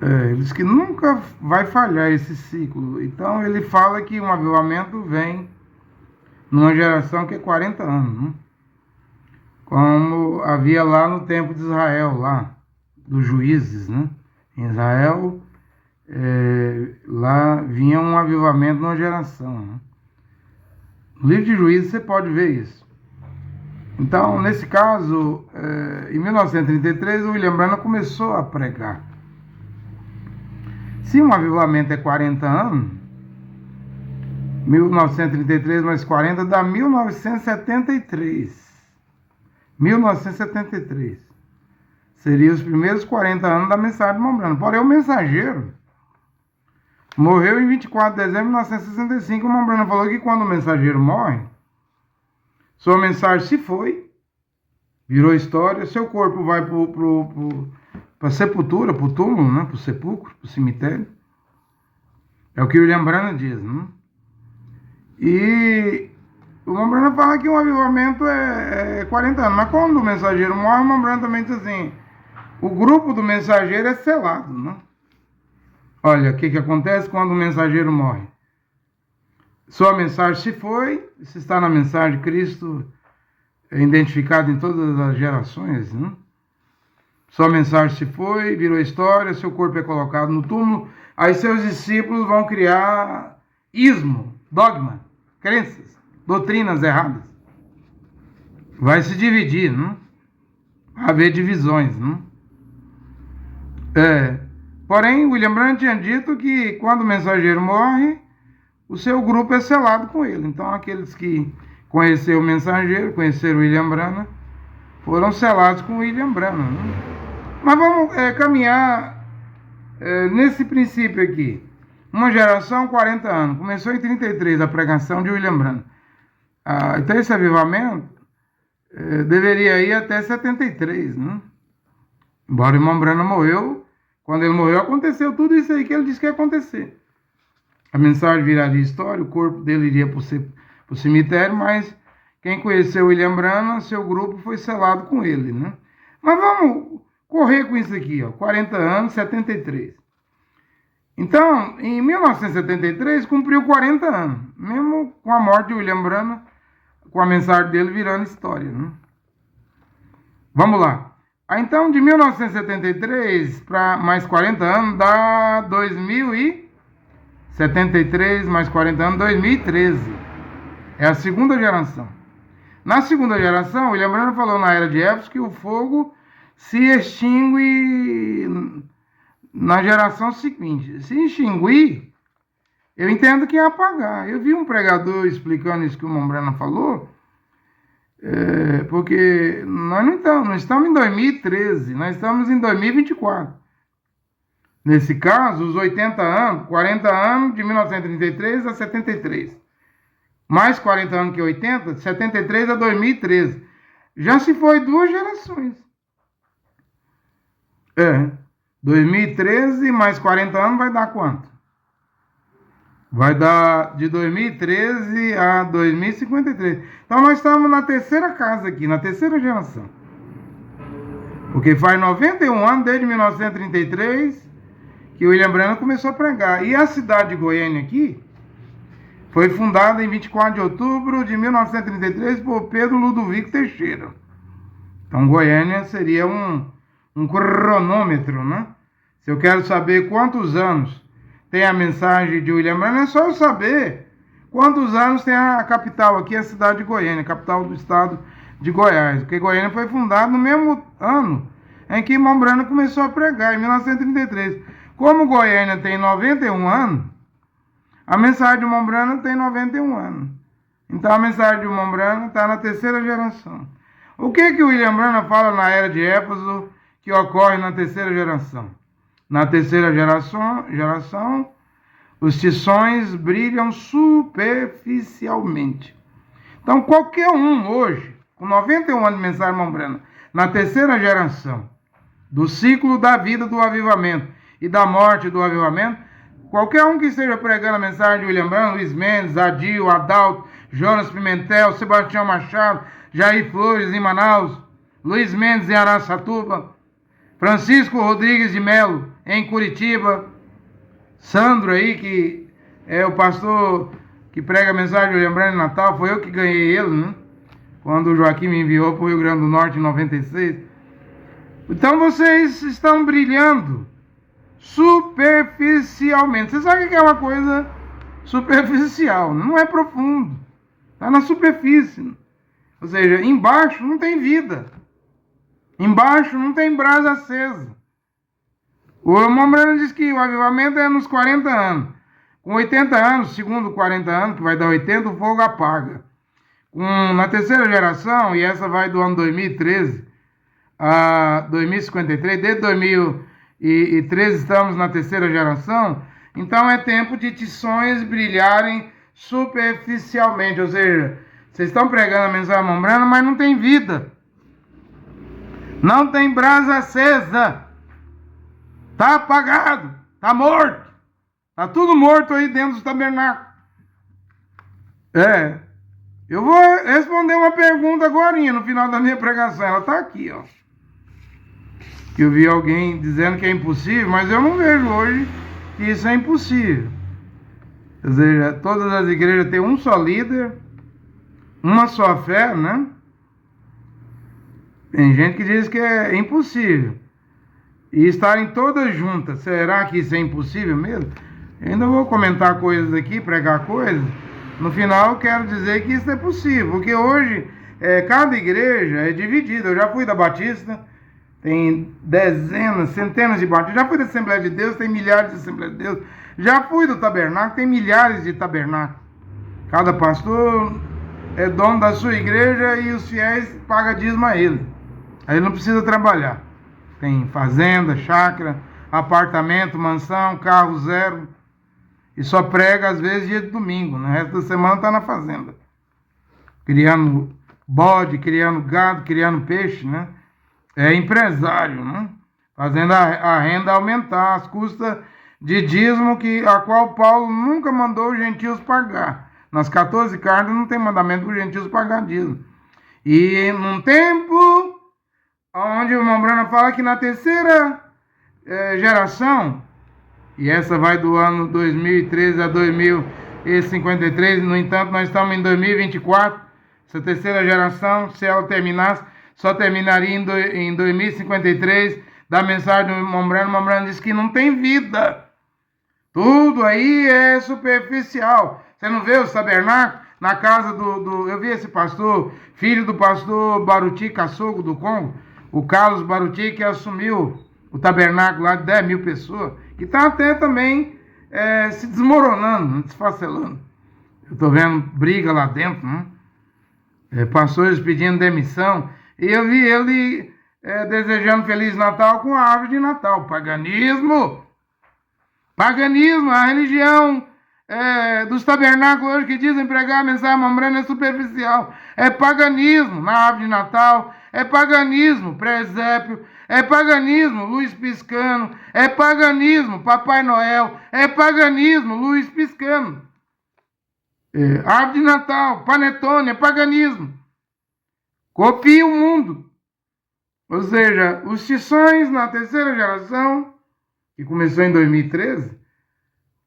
Ele diz que nunca vai falhar esse ciclo. Então ele fala que um avivamento vem numa geração que é 40 anos, né? Como havia lá no tempo de Israel, lá, dos juízes, né? Em Israel, lá vinha um avivamento numa geração, né? No livro de Juízes você pode ver isso. Então, nesse caso, em 1933, o William Branham começou a pregar. Se um avivamento é 40 anos, 1933 mais 40 dá 1973. 1973. Seria os primeiros 40 anos da mensagem de Mambrana. Porém, o mensageiro morreu em 24 de dezembro de 1965. O Mambrana falou que quando o mensageiro morre, sua mensagem se foi, virou história, seu corpo vai para a sepultura, para o túmulo, né? Para o sepulcro, para o cemitério. É o que o William Branham diz, né? E o Mambrana fala que um avivamento é 40 anos, mas quando o mensageiro morre, o Mambrana também diz assim, o grupo do mensageiro é selado, né? Olha, o que acontece quando o mensageiro morre? Sua mensagem se foi, se está na mensagem, Cristo é identificado em todas as gerações, né? Sua mensagem se foi, virou história, seu corpo é colocado no túmulo, aí seus discípulos vão criar ismo, dogma, crenças, doutrinas erradas. Vai se dividir, né? Vai haver divisões, né? Porém, William Branham tinha dito que quando o mensageiro morre, o seu grupo é selado com ele. Então, aqueles que conheceram o mensageiro, conheceram William Branham, foram selados com William Branham, né? Mas vamos caminhar nesse princípio aqui. Uma geração, 40 anos. Começou em 33 a pregação de William Branham. Então esse avivamento deveria ir até 73, né? Embora o irmão Branham morreu, quando ele morreu aconteceu tudo isso aí que ele disse que ia acontecer. A mensagem viraria história, o corpo dele iria para o cemitério, mas quem conheceu William Branham, seu grupo foi selado com ele, né? Mas vamos correr com isso aqui, ó, 40 anos, 73. Então, em 1973, cumpriu 40 anos, mesmo com a morte de William Branham, com a mensagem dele virando história, né? Vamos lá. Então, de 1973 para mais 40 anos, dá 2073 mais 40 anos, 2013. É a segunda geração. Na segunda geração, William Branham falou na era de Éfeso que o fogo se extingue na geração seguinte. Se extinguir, eu entendo que é apagar. Eu vi um pregador explicando isso que o irmão Branham falou, porque nós não estamos em 2013, nós estamos em 2024. Nesse caso, os 80 anos, 40 anos de 1933 a 73. Mais 40 anos que 80, de 73 a 2013. Já se foi 2 gerações. 2013 mais 40 anos vai dar quanto? Vai dar de 2013 a 2053. Então nós estamos na terceira casa aqui, na terceira geração. Porque faz 91 anos, desde 1933, que o William Branham começou a pregar. E a cidade de Goiânia aqui foi fundada em 24 de outubro de 1933 por Pedro Ludovico Teixeira. Então Goiânia seria um cronômetro, né? Se eu quero saber quantos anos tem a mensagem de William Branham, é só eu saber quantos anos tem a capital aqui, a cidade de Goiânia, capital do estado de Goiás. Porque Goiânia foi fundada no mesmo ano em que irmão Branham começou a pregar, em 1933. Como Goiânia tem 91 anos, a mensagem de irmão Branham tem 91 anos. Então a mensagem de irmão Branham está na terceira geração. O que o William Branham fala na era de Éfeso que ocorre na terceira geração? Na terceira geração, os tições brilham superficialmente. Então, qualquer um hoje, com 91 anos de mensagem de irmão Branham, na terceira geração, do ciclo da vida do avivamento e da morte do avivamento, qualquer um que esteja pregando a mensagem de William Branham, Luiz Mendes, Adil, Adalto, Jonas Pimentel, Sebastião Machado, Jair Flores em Manaus, Luiz Mendes em Araçatuba, Francisco Rodrigues de Melo em Curitiba, Sandro aí, que é o pastor que prega a mensagem de William Branham em Natal, foi eu que ganhei ele, né? Quando o Joaquim me enviou para o Rio Grande do Norte em 96. Então vocês estão brilhando superficialmente. Você sabe o que é uma coisa superficial, não é profundo, está na superfície. Ou seja, embaixo não tem vida, embaixo não tem brasa acesa. O irmão Branham diz que o avivamento é nos 40 anos. Com 80 anos, segundo 40 anos, que vai dar 80, o fogo apaga. Na terceira geração, e essa vai do ano 2013 a 2053, desde 2013 estamos na terceira geração, então é tempo de tições brilharem superficialmente, ou seja, vocês estão pregando a mensagem de irmão Branham, mas não tem vida, não tem brasa acesa, está apagado, está morto, está tudo morto aí dentro do tabernáculo. Eu vou responder uma pergunta agora, no final da minha pregação, ela está aqui, ó. Eu vi alguém dizendo que é impossível, mas eu não vejo hoje que isso é impossível. Ou seja, todas as igrejas têm um só líder, uma só fé, né? Tem gente que diz que é impossível. E estarem todas juntas, será que isso é impossível mesmo? Eu ainda vou comentar coisas aqui, pregar coisas. No final, eu quero dizer que isso é possível, porque hoje cada igreja é dividida. Eu já fui da Batista, tem dezenas, centenas de batistas. Já fui da Assembleia de Deus, tem milhares de Assembleias de Deus. Já fui do Tabernáculo, tem milhares de tabernáculos. Cada pastor é dono da sua igreja e os fiéis pagam dízimo a ele. Aí ele não precisa trabalhar. Tem fazenda, chácara, apartamento, mansão, carro zero. E só prega às vezes dia de domingo. No resto da semana está na fazenda. Criando bode, criando gado, criando peixe, né? É empresário, né? Fazendo a renda aumentar às custas de dízimo a qual Paulo nunca mandou os gentios pagar. Nas 14 cartas não tem mandamento para os gentios pagar dízimo. E num tempo onde o Mombrana fala que na terceira geração, e essa vai do ano 2013 a 2053, no entanto nós estamos em 2024, essa terceira geração, se ela terminasse, só terminaria em 2053, da mensagem do Mombrana. O Mombrana diz que não tem vida. Tudo aí é superficial. Você não vê os tabernáculos na casa eu vi esse pastor, filho do pastor Baruti Kasogo do Congo, o Carlos Baruti, que assumiu o tabernáculo lá de 10 mil pessoas, que está até também se desmoronando, desfacelando. Eu estou vendo briga lá dentro, né? Pastores pedindo demissão, e eu vi ele desejando Feliz Natal com a árvore de Natal. Paganismo, a religião dos tabernáculos hoje que dizem pregar a mensagem Mombrana é superficial. É paganismo na árvore de Natal, é paganismo presépio, é paganismo luz piscando, é paganismo Papai Noel, é paganismo luz piscando. Árvore de Natal, panetone, é paganismo. Copia o mundo. Ou seja, os tições na terceira geração, que começou em 2013,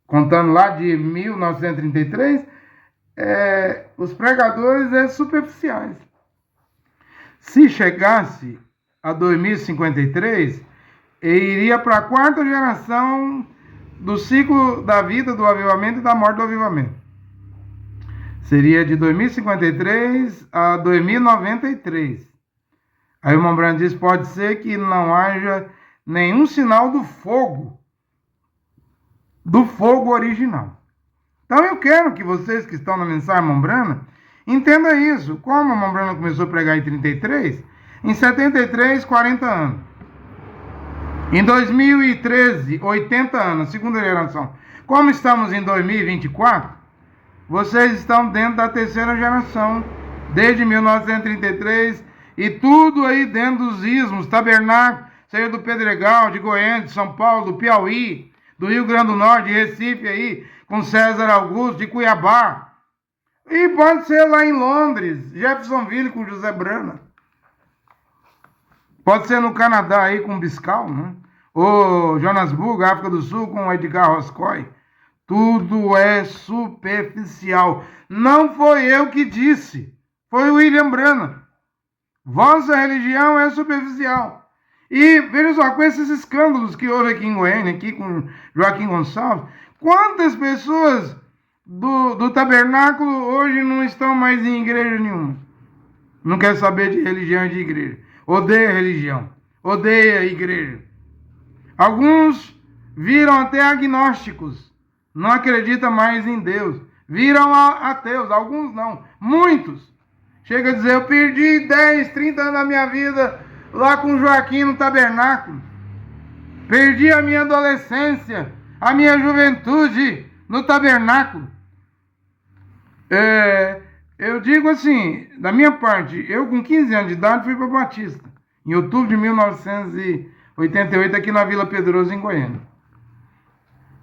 contando lá de 1933, os pregadores superficiais. Se chegasse a 2053, iria para a quarta geração do ciclo da vida, do avivamento e da morte do avivamento. Seria de 2053 a 2093. Aí o Mombrana diz, pode ser que não haja nenhum sinal do fogo original. Então eu quero que vocês que estão na mensagem Mombrana entendam isso. Como a Mombrana começou a pregar em 33, em 73, 40 anos. Em 2013, 80 anos, segunda geração. Como estamos em 2024, vocês estão dentro da terceira geração, desde 1933, e tudo aí dentro dos ismos, tabernáculo, seja do Pedregal, de Goiânia, de São Paulo, do Piauí, do Rio Grande do Norte, de Recife aí, com César Augusto, de Cuiabá. E pode ser lá em Londres, Jeffersonville com José Brana. Pode ser no Canadá aí com Biscal, né? Ou Johannesburg, África do Sul, com Edgar Roscoe. Tudo é superficial. Não foi eu que disse, foi o William Brana. Vossa religião é superficial. E veja só, com esses escândalos que houve aqui em Goiânia, aqui com Joaquim Gonçalves, quantas pessoas do tabernáculo hoje não estão mais em igreja nenhuma? Não quer saber de religião e de igreja. Odeia religião, odeia a igreja. Alguns viram até agnósticos. Não acredita mais em Deus. Viram ateus, alguns não, muitos. Chega a dizer, eu perdi 10, 30 anos da minha vida lá com Joaquim no tabernáculo. Perdi a minha adolescência, a minha juventude no tabernáculo. Eu digo assim, da minha parte, eu com 15 anos de idade fui para Batista. Em outubro de 1988, aqui na Vila Pedroso, em Goiânia.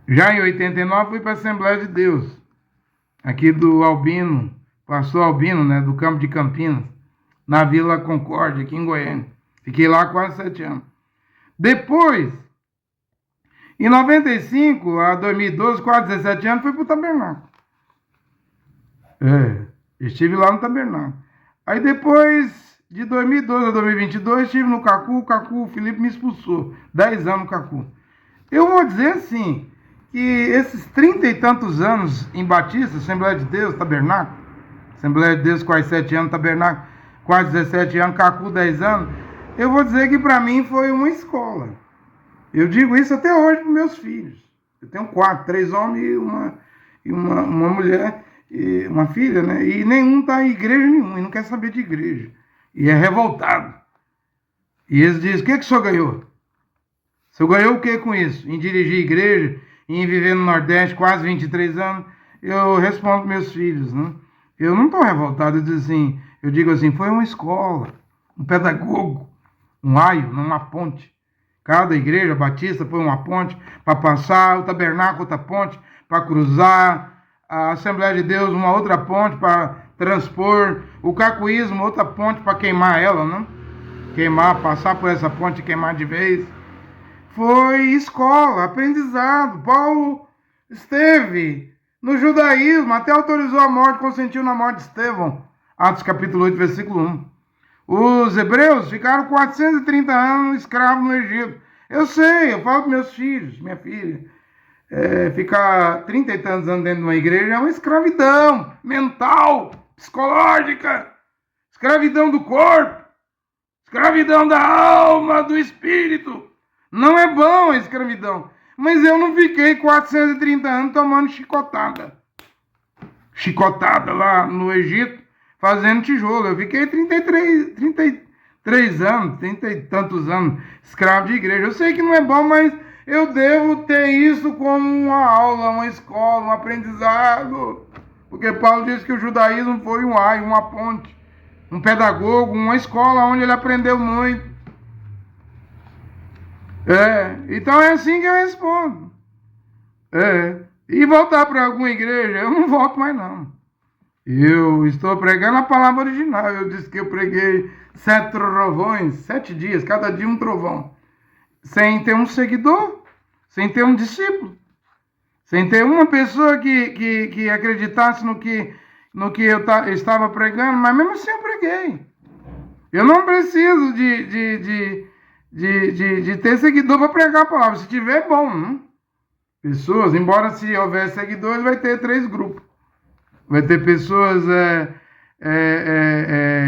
Já em 89 fui para a Assembleia de Deus, aqui do Albino, pastor Albino, né, do Campo de Campinas, na Vila Concórdia, aqui em Goiânia. Fiquei lá quase 7 anos. Depois, em 95 a 2012, quase 17 anos, fui para o tabernáculo. Estive lá no tabernáculo. Aí depois, de 2012 a 2022, estive no Cacu, o Felipe me expulsou. 10 anos no Cacu. Eu vou dizer assim, que esses 30 e tantos anos em Batista, Assembleia de Deus, tabernáculo, Assembleia de Deus quase 7 anos, tabernáculo quase 17 anos, Cacu 10 anos, eu vou dizer que para mim foi uma escola. Eu digo isso até hoje para meus filhos. Eu tenho 4, 3 homens e uma mulher, e uma filha, né? E nenhum está em igreja nenhuma, e não quer saber de igreja. E é revoltado. E eles dizem, o que o senhor ganhou? O senhor ganhou o que com isso? Em dirigir igreja, em viver no Nordeste quase 23 anos? Eu respondo para meus filhos, né? Eu não estou revoltado, eu digo assim, foi uma escola, um pedagogo, um aio, numa ponte. Cada igreja batista foi uma ponte para passar, o tabernáculo outra ponte para cruzar, a Assembleia de Deus uma outra ponte para transpor, o cacuísmo outra ponte para queimar ela, né? Queimar, passar por essa ponte e queimar de vez. Foi escola, aprendizado. Paulo esteve no judaísmo, até autorizou a morte, consentiu na morte de Estevão. Atos capítulo 8, versículo 1. Os hebreus ficaram 430 anos escravos no Egito. Eu sei, eu falo para meus filhos, minha filha. Ficar 30 e tantos anos dentro de uma igreja é uma escravidão mental, psicológica, escravidão do corpo, escravidão da alma, do espírito. Não é bom a escravidão. Mas eu não fiquei 430 anos tomando chicotada. Chicotada lá no Egito, fazendo tijolo. Eu fiquei 33 anos, 30 e tantos anos, escravo de igreja. Eu sei que não é bom, mas eu devo ter isso como uma aula, uma escola, um aprendizado. Porque Paulo disse que o judaísmo foi um aio, uma ponte, um pedagogo, uma escola onde ele aprendeu muito. Então é assim que eu respondo. E voltar para alguma igreja, eu não volto mais não. Eu estou pregando a palavra original. Eu disse que eu preguei 7 trovões, 7 dias, cada dia um trovão. Sem ter um seguidor, sem ter um discípulo, sem ter uma pessoa que acreditasse no que eu estava pregando, mas mesmo assim eu preguei. Eu não preciso de ter seguidor para pregar a palavra. Se tiver, bom, né? Pessoas, embora se houver seguidores, vai ter 3 grupos. Vai ter pessoas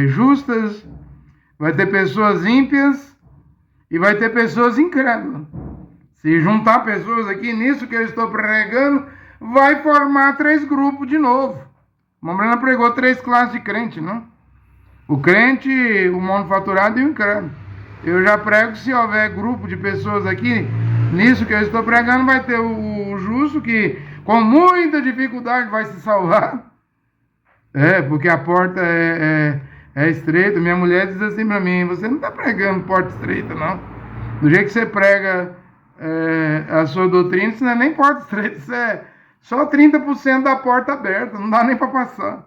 justas, vai ter pessoas ímpias e vai ter pessoas incrédulas. Se juntar pessoas aqui nisso que eu estou pregando, vai formar 3 grupos de novo. Mambrana pregou 3 classes de crente, não? O crente, o manufaturado e o incrédulo. Eu já prego que se houver grupo de pessoas aqui, nisso que eu estou pregando, vai ter o justo que com muita dificuldade vai se salvar. Porque a porta é estreita. Minha mulher diz assim para mim, você não está pregando porta estreita, não. Do jeito que você prega a sua doutrina, isso não é nem porta estreita, isso é só 30% da porta aberta, não dá nem para passar.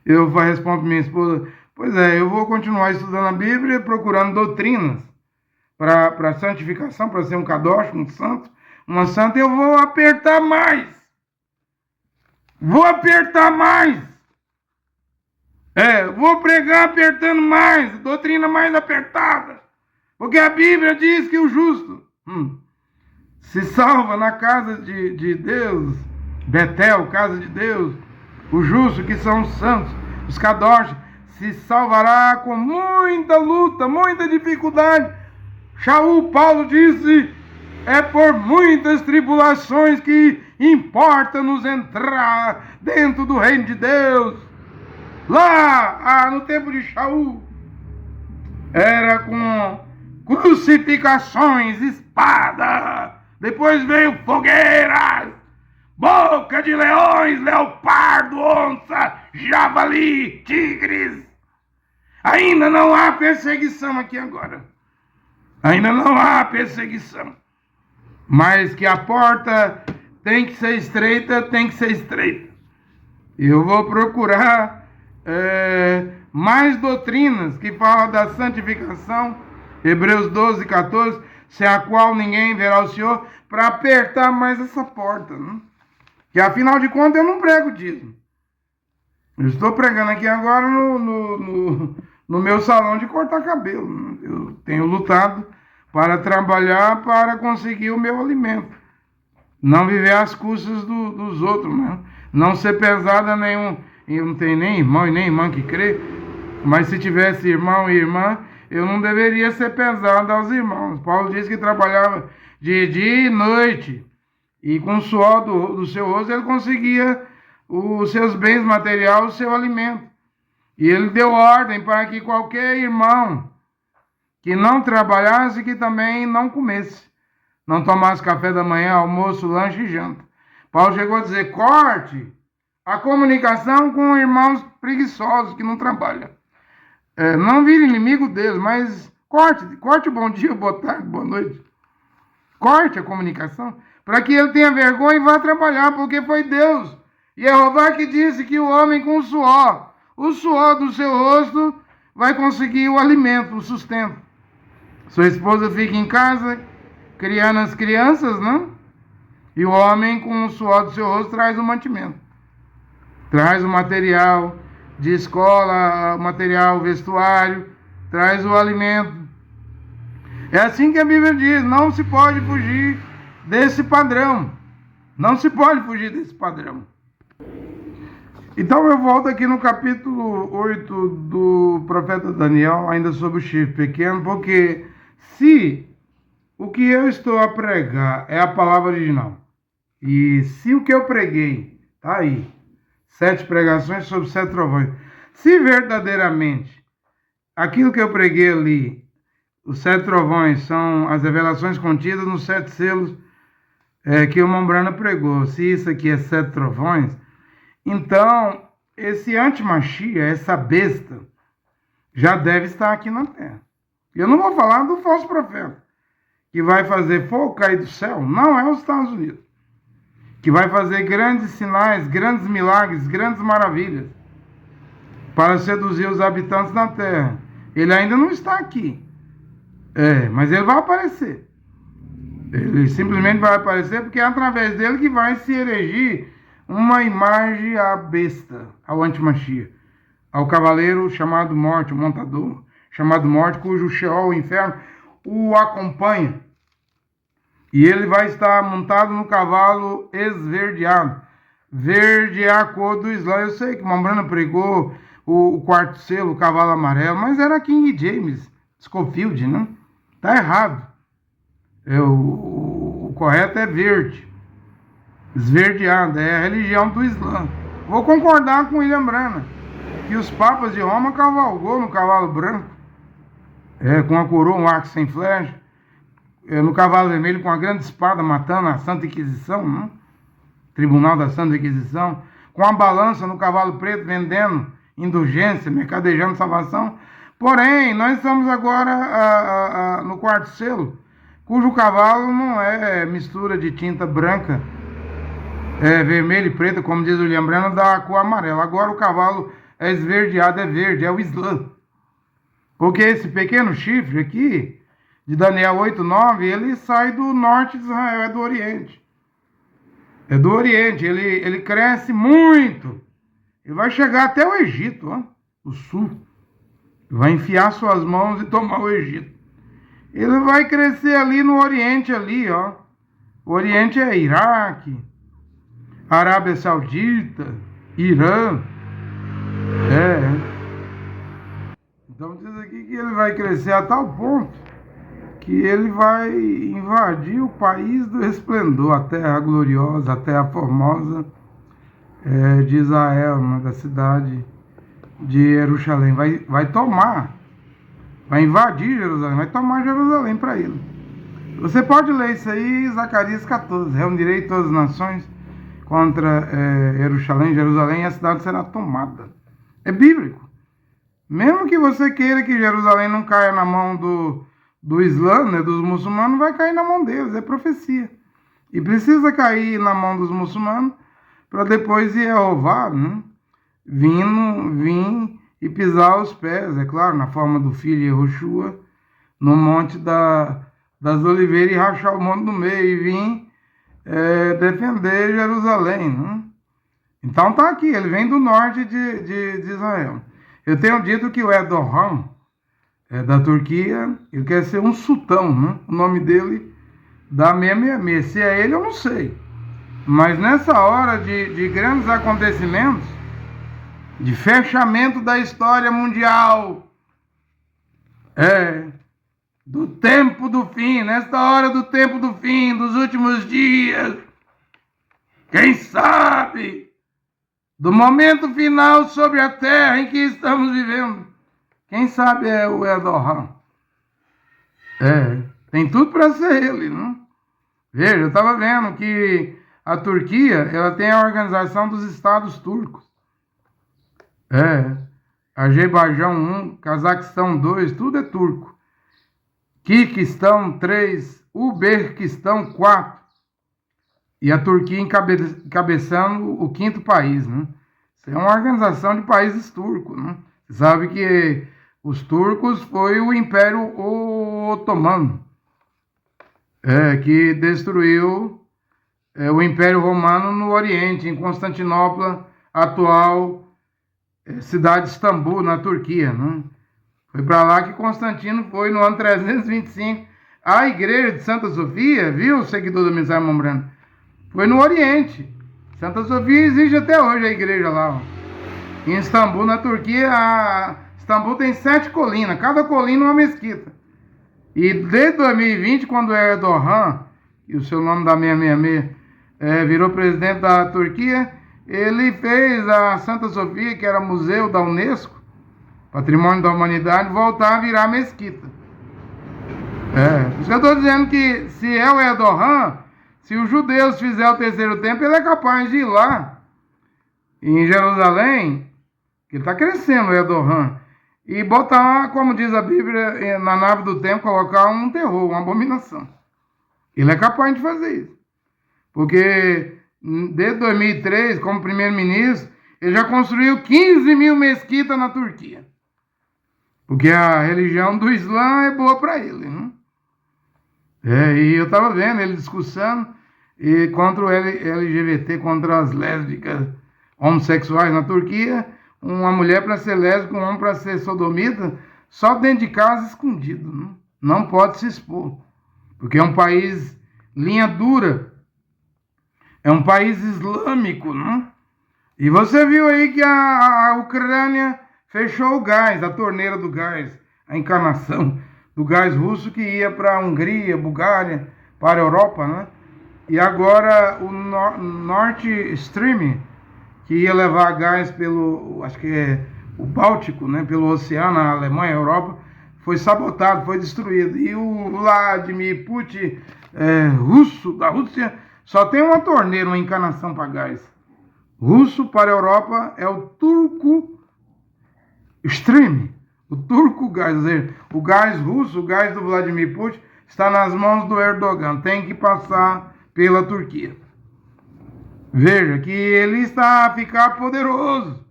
Eu respondo para minha esposa, pois eu vou continuar estudando a Bíblia, procurando doutrinas para santificação, para ser um kadosh, um santo, uma santa, eu vou apertar mais. Vou apertar mais. Vou pregar apertando mais, doutrina mais apertada. Porque a Bíblia diz que o justo se salva na casa de Deus, Betel, casa de Deus. O justo, que são os santos, os kadosh, se salvará com muita luta, muita dificuldade. Paulo disse, é por muitas tribulações que importa nos entrar dentro do reino de Deus. Lá, no tempo de Shaul, era com crucificações, espada, depois veio fogueiras, boca de leões, leopardo, onça, javali, tigres. Ainda não há perseguição aqui agora. Ainda não há perseguição. Mas que a porta tem que ser estreita, tem que ser estreita. Eu vou procurar mais doutrinas que falam da santificação, Hebreus 12, 14, sem a qual ninguém verá o Senhor, para apertar mais essa porta, né? Que afinal de contas eu não prego dízimo. Eu estou pregando aqui agora no meu salão de cortar cabelo, né? Eu tenho lutado para trabalhar, para conseguir o meu alimento. Não viver às custas dos outros, né? Não ser pesada nenhum. Eu não tenho nem irmão e nem irmã que crê, mas se tivesse irmão e irmã, eu não deveria ser pesado aos irmãos. Paulo disse que trabalhava de dia e noite, e com o suor do seu rosto ele conseguia os seus bens materiais, o seu alimento. E ele deu ordem para que qualquer irmão que não trabalhasse e que também não comesse. Não tomasse café da manhã, almoço, lanche e janta. Paulo chegou a dizer, corte a comunicação com irmãos preguiçosos que não trabalham. Não vire inimigo deles, mas corte bom dia, boa tarde, boa noite. Corte a comunicação, para que ele tenha vergonha e vá trabalhar, porque foi Deus, Jeová, que disse que o homem com o suor do seu rosto, vai conseguir o alimento, o sustento. Sua esposa fica em casa, criando as crianças, né? E o homem, com o suor do seu rosto, traz o mantimento. Traz o material de escola, o material vestuário, traz o alimento. É assim que a Bíblia diz, não se pode fugir desse padrão. Não se pode fugir desse padrão. Então eu volto aqui no capítulo 8 do profeta Daniel, ainda sobre o chifre pequeno, porque se o que eu estou a pregar é a palavra original, e se o que eu preguei, tá aí, 7 pregações sobre 7 trovões, se verdadeiramente aquilo que eu preguei ali, os 7 trovões, são as revelações contidas nos 7 selos que o Mombrana pregou, se isso aqui é 7 trovões, então esse antimachia, essa besta, já deve estar aqui na terra. Eu não vou falar do falso profeta, que vai fazer fogo cair do céu, não é os Estados Unidos, que vai fazer grandes sinais, grandes milagres, grandes maravilhas, para seduzir os habitantes da terra. Ele ainda não está aqui, mas ele vai aparecer. Ele simplesmente vai aparecer porque é através dele que vai se erigir uma imagem à besta, ao antimachia, ao cavaleiro chamado morte, o montador chamado morte, cujo Sheol, o inferno, o acompanha. E ele vai estar montado no cavalo esverdeado. Verde é a cor do Islã. Eu sei que Mombrana pregou o quarto selo, o cavalo amarelo, mas era King James, Scofield, né? Tá errado. O correto é verde. Esverdeado, é a religião do Islã. Vou concordar com William Branham, que os papas de Roma cavalgou no cavalo branco, com a coroa, um arco sem flecha, no cavalo vermelho com a grande espada matando a Santa Inquisição, né? Tribunal da Santa Inquisição, com a balança no cavalo preto vendendo indulgência, mercadejando salvação. Porém, nós estamos agora no quarto selo, cujo cavalo não é mistura de tinta branca, vermelho e preto, como diz o William Branham, da cor amarela. Agora o cavalo é esverdeado, é verde, é o Islã. Porque esse pequeno chifre aqui, de Daniel 8:9, ele sai do norte de Israel, é do Oriente. É do Oriente, ele cresce muito. Ele vai chegar até o Egito, ó, o sul. Vai enfiar suas mãos e tomar o Egito. Ele vai crescer ali no Oriente, ali, ó. O Oriente é Iraque, Arábia Saudita, Irã. Então diz aqui que ele vai crescer a tal ponto que ele vai invadir o país do esplendor, a terra gloriosa, a terra formosa de Israel, né, da cidade de Jerusalém. Vai tomar, vai invadir Jerusalém, vai tomar Jerusalém para ele. Você pode ler isso aí, Zacarias 14, reunirei todas as nações contra Jerusalém, e a cidade será tomada. É bíblico. Mesmo que você queira que Jerusalém não caia na mão do Islã, né, dos muçulmanos, vai cair na mão deles, é profecia. E precisa cair na mão dos muçulmanos para depois Jeová, né, vir e pisar os pés, é claro, na forma do filho Yehoshua, no monte das oliveiras, e rachar o monte no meio e vir defender Jerusalém. Né? Então tá aqui, ele vem do norte de Israel. Eu tenho dito que o Erdogan, da Turquia, ele quer ser um sultão, né? O nome dele dá 666. Se é ele, eu não sei. Mas nessa hora de grandes acontecimentos, de fechamento da história mundial, do tempo do fim, nesta hora do tempo do fim, dos últimos dias, quem sabe, do momento final sobre a terra em que estamos vivendo, quem sabe é o Erdogan. Tem tudo para ser ele, não? Veja, eu estava vendo que a Turquia, ela tem a Organização dos Estados Turcos. Azerbaijão 1, Cazaquistão 2, tudo é turco. Kirguistão 3, Uzbequistão 4. E a Turquia encabeçando o quinto país, né? Isso é uma organização de países turcos, né? Você sabe que os turcos foi o Império Otomano, que destruiu o Império Romano no Oriente, em Constantinopla, atual cidade de Istambul, na Turquia, né? Foi para lá que Constantino foi no ano 325. A igreja de Santa Sofia, viu, seguidor da mensagem Mombrana? Foi no Oriente. Santa Sofia existe até hoje, a igreja lá. Ó. Em Istambul, na Turquia, Istambul tem 7 colinas, cada colina uma mesquita. E desde 2020, quando Erdogan, e o seu nome da 666, virou presidente da Turquia, ele fez a Santa Sofia, que era museu da Unesco, Patrimônio da Humanidade, voltar a virar mesquita. Por isso que eu estou dizendo que se é o Erdogan, se os judeus fizerem o terceiro templo, ele é capaz de ir lá, em Jerusalém, que ele está crescendo, o Erdogan, e botar, como diz a Bíblia, na nave do templo, colocar um terror, uma abominação. Ele é capaz de fazer isso. Porque desde 2003, como primeiro-ministro, ele já construiu 15 mil mesquitas na Turquia. Porque a religião do Islã é boa para ele, né? E eu estava vendo ele discussando contra o LGBT, contra as lésbicas homossexuais na Turquia. Uma mulher para ser lésbica, um homem para ser sodomita, só dentro de casa, escondido, né? Não pode se expor. Porque é um país linha dura. É um país islâmico, né? E você viu aí que a Ucrânia fechou o gás, a torneira do gás, a encarnação do gás russo que ia para a Hungria, Bulgária, para a Europa, né? E agora o Nord Stream, que ia levar gás pelo, acho que é o Báltico, né? Pelo oceano, a Alemanha, a Europa, foi sabotado, foi destruído. E o Vladimir Putin, russo, da Rússia, só tem uma torneira, uma encarnação para gás. Russo para a Europa é o Turco Stream, o Turco Gás, ou seja, o gás russo, o gás do Vladimir Putin, está nas mãos do Erdogan, tem que passar pela Turquia. Veja que ele está a ficar poderoso,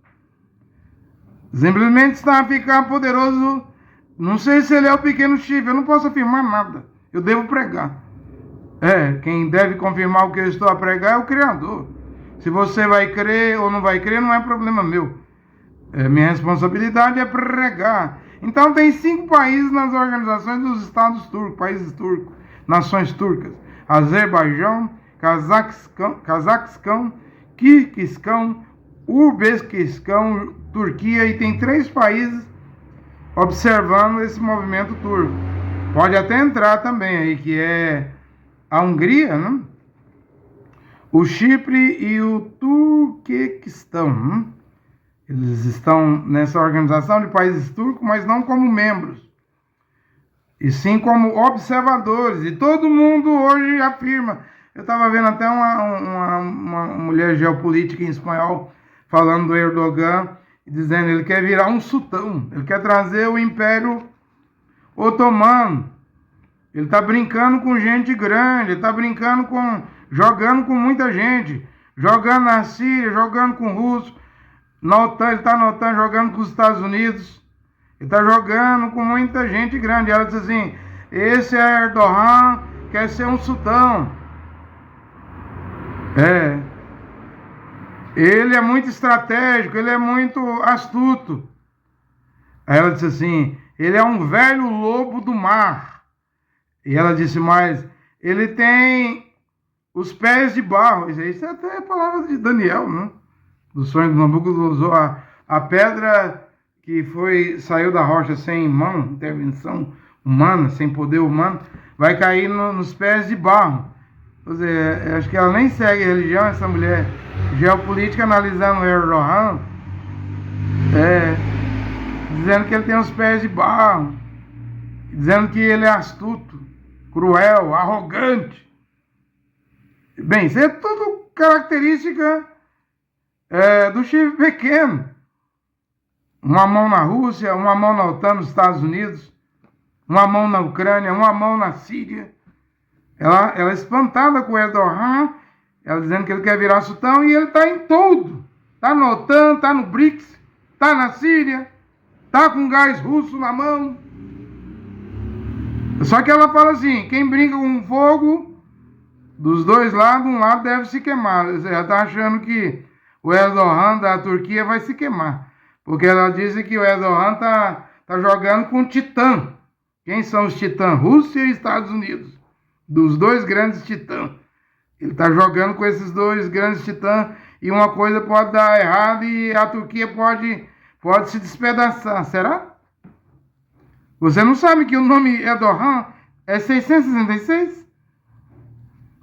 simplesmente está a ficar poderoso. Não sei se ele é o pequeno chifre, eu não posso afirmar nada, eu devo pregar. Quem deve confirmar o que eu estou a pregar é o Criador. Se você vai crer ou não vai crer, não é problema meu. Minha responsabilidade é pregar. Então tem 5 países nas organizações dos Estados turcos, países turcos, nações turcas: Azerbaijão, Cazaquistão, Kirguistão, Uzbequistão, Turquia, e tem 3 países observando esse movimento turco. Pode até entrar também aí, que é a Hungria, né? O Chipre e o Turquequistão, né? Eles estão nessa organização de países turcos, mas não como membros, e sim como observadores. E todo mundo hoje afirma. Eu estava vendo até uma mulher geopolítica em espanhol falando do Erdogan, dizendo que ele quer virar um sultão, ele quer trazer o Império Otomano. Ele está brincando com gente grande, ele está jogando com muita gente, jogando na Síria, jogando com o russo. Na OTAN, ele está na OTAN jogando com os Estados Unidos. Ele está jogando com muita gente grande. Ela diz assim: esse Erdogan quer ser um sultão. Ele é muito estratégico, ele é muito astuto. Aí ela disse assim: ele é um velho lobo do mar. E ela disse mais: ele tem os pés de barro. Isso é até a palavra de Daniel, né? Do sonho do Nabucodonosor, a pedra que saiu da rocha sem mão, intervenção humana, sem poder humano, vai cair nos pés de barro. Ou seja, acho que ela nem segue a religião, essa mulher geopolítica, analisando o Erdogan, dizendo que ele tem os pés de barro. dizendo que ele é astuto, cruel, arrogante. Bem, isso é tudo característica do chifre pequeno. Uma mão na Rússia, uma mão na OTAN nos Estados Unidos, uma mão na Ucrânia, uma mão na Síria. Ela é espantada com o Erdogan, ela dizendo que ele quer virar sultão, e ele está em tudo. Está na OTAN, está no BRICS, está na Síria, está com gás russo na mão. Só que ela fala assim, quem brinca com fogo, dos dois lados, um lado deve se queimar. Ela está achando que o Erdogan da Turquia vai se queimar. Porque ela disse que o Erdogan está jogando com o Titã. Quem são os titãs? Rússia e Estados Unidos. Dos dois grandes titãs. Ele está jogando com esses dois grandes titãs e uma coisa pode dar errado e a Turquia pode se despedaçar. Será? Você não sabe que o nome Erdogan é 666?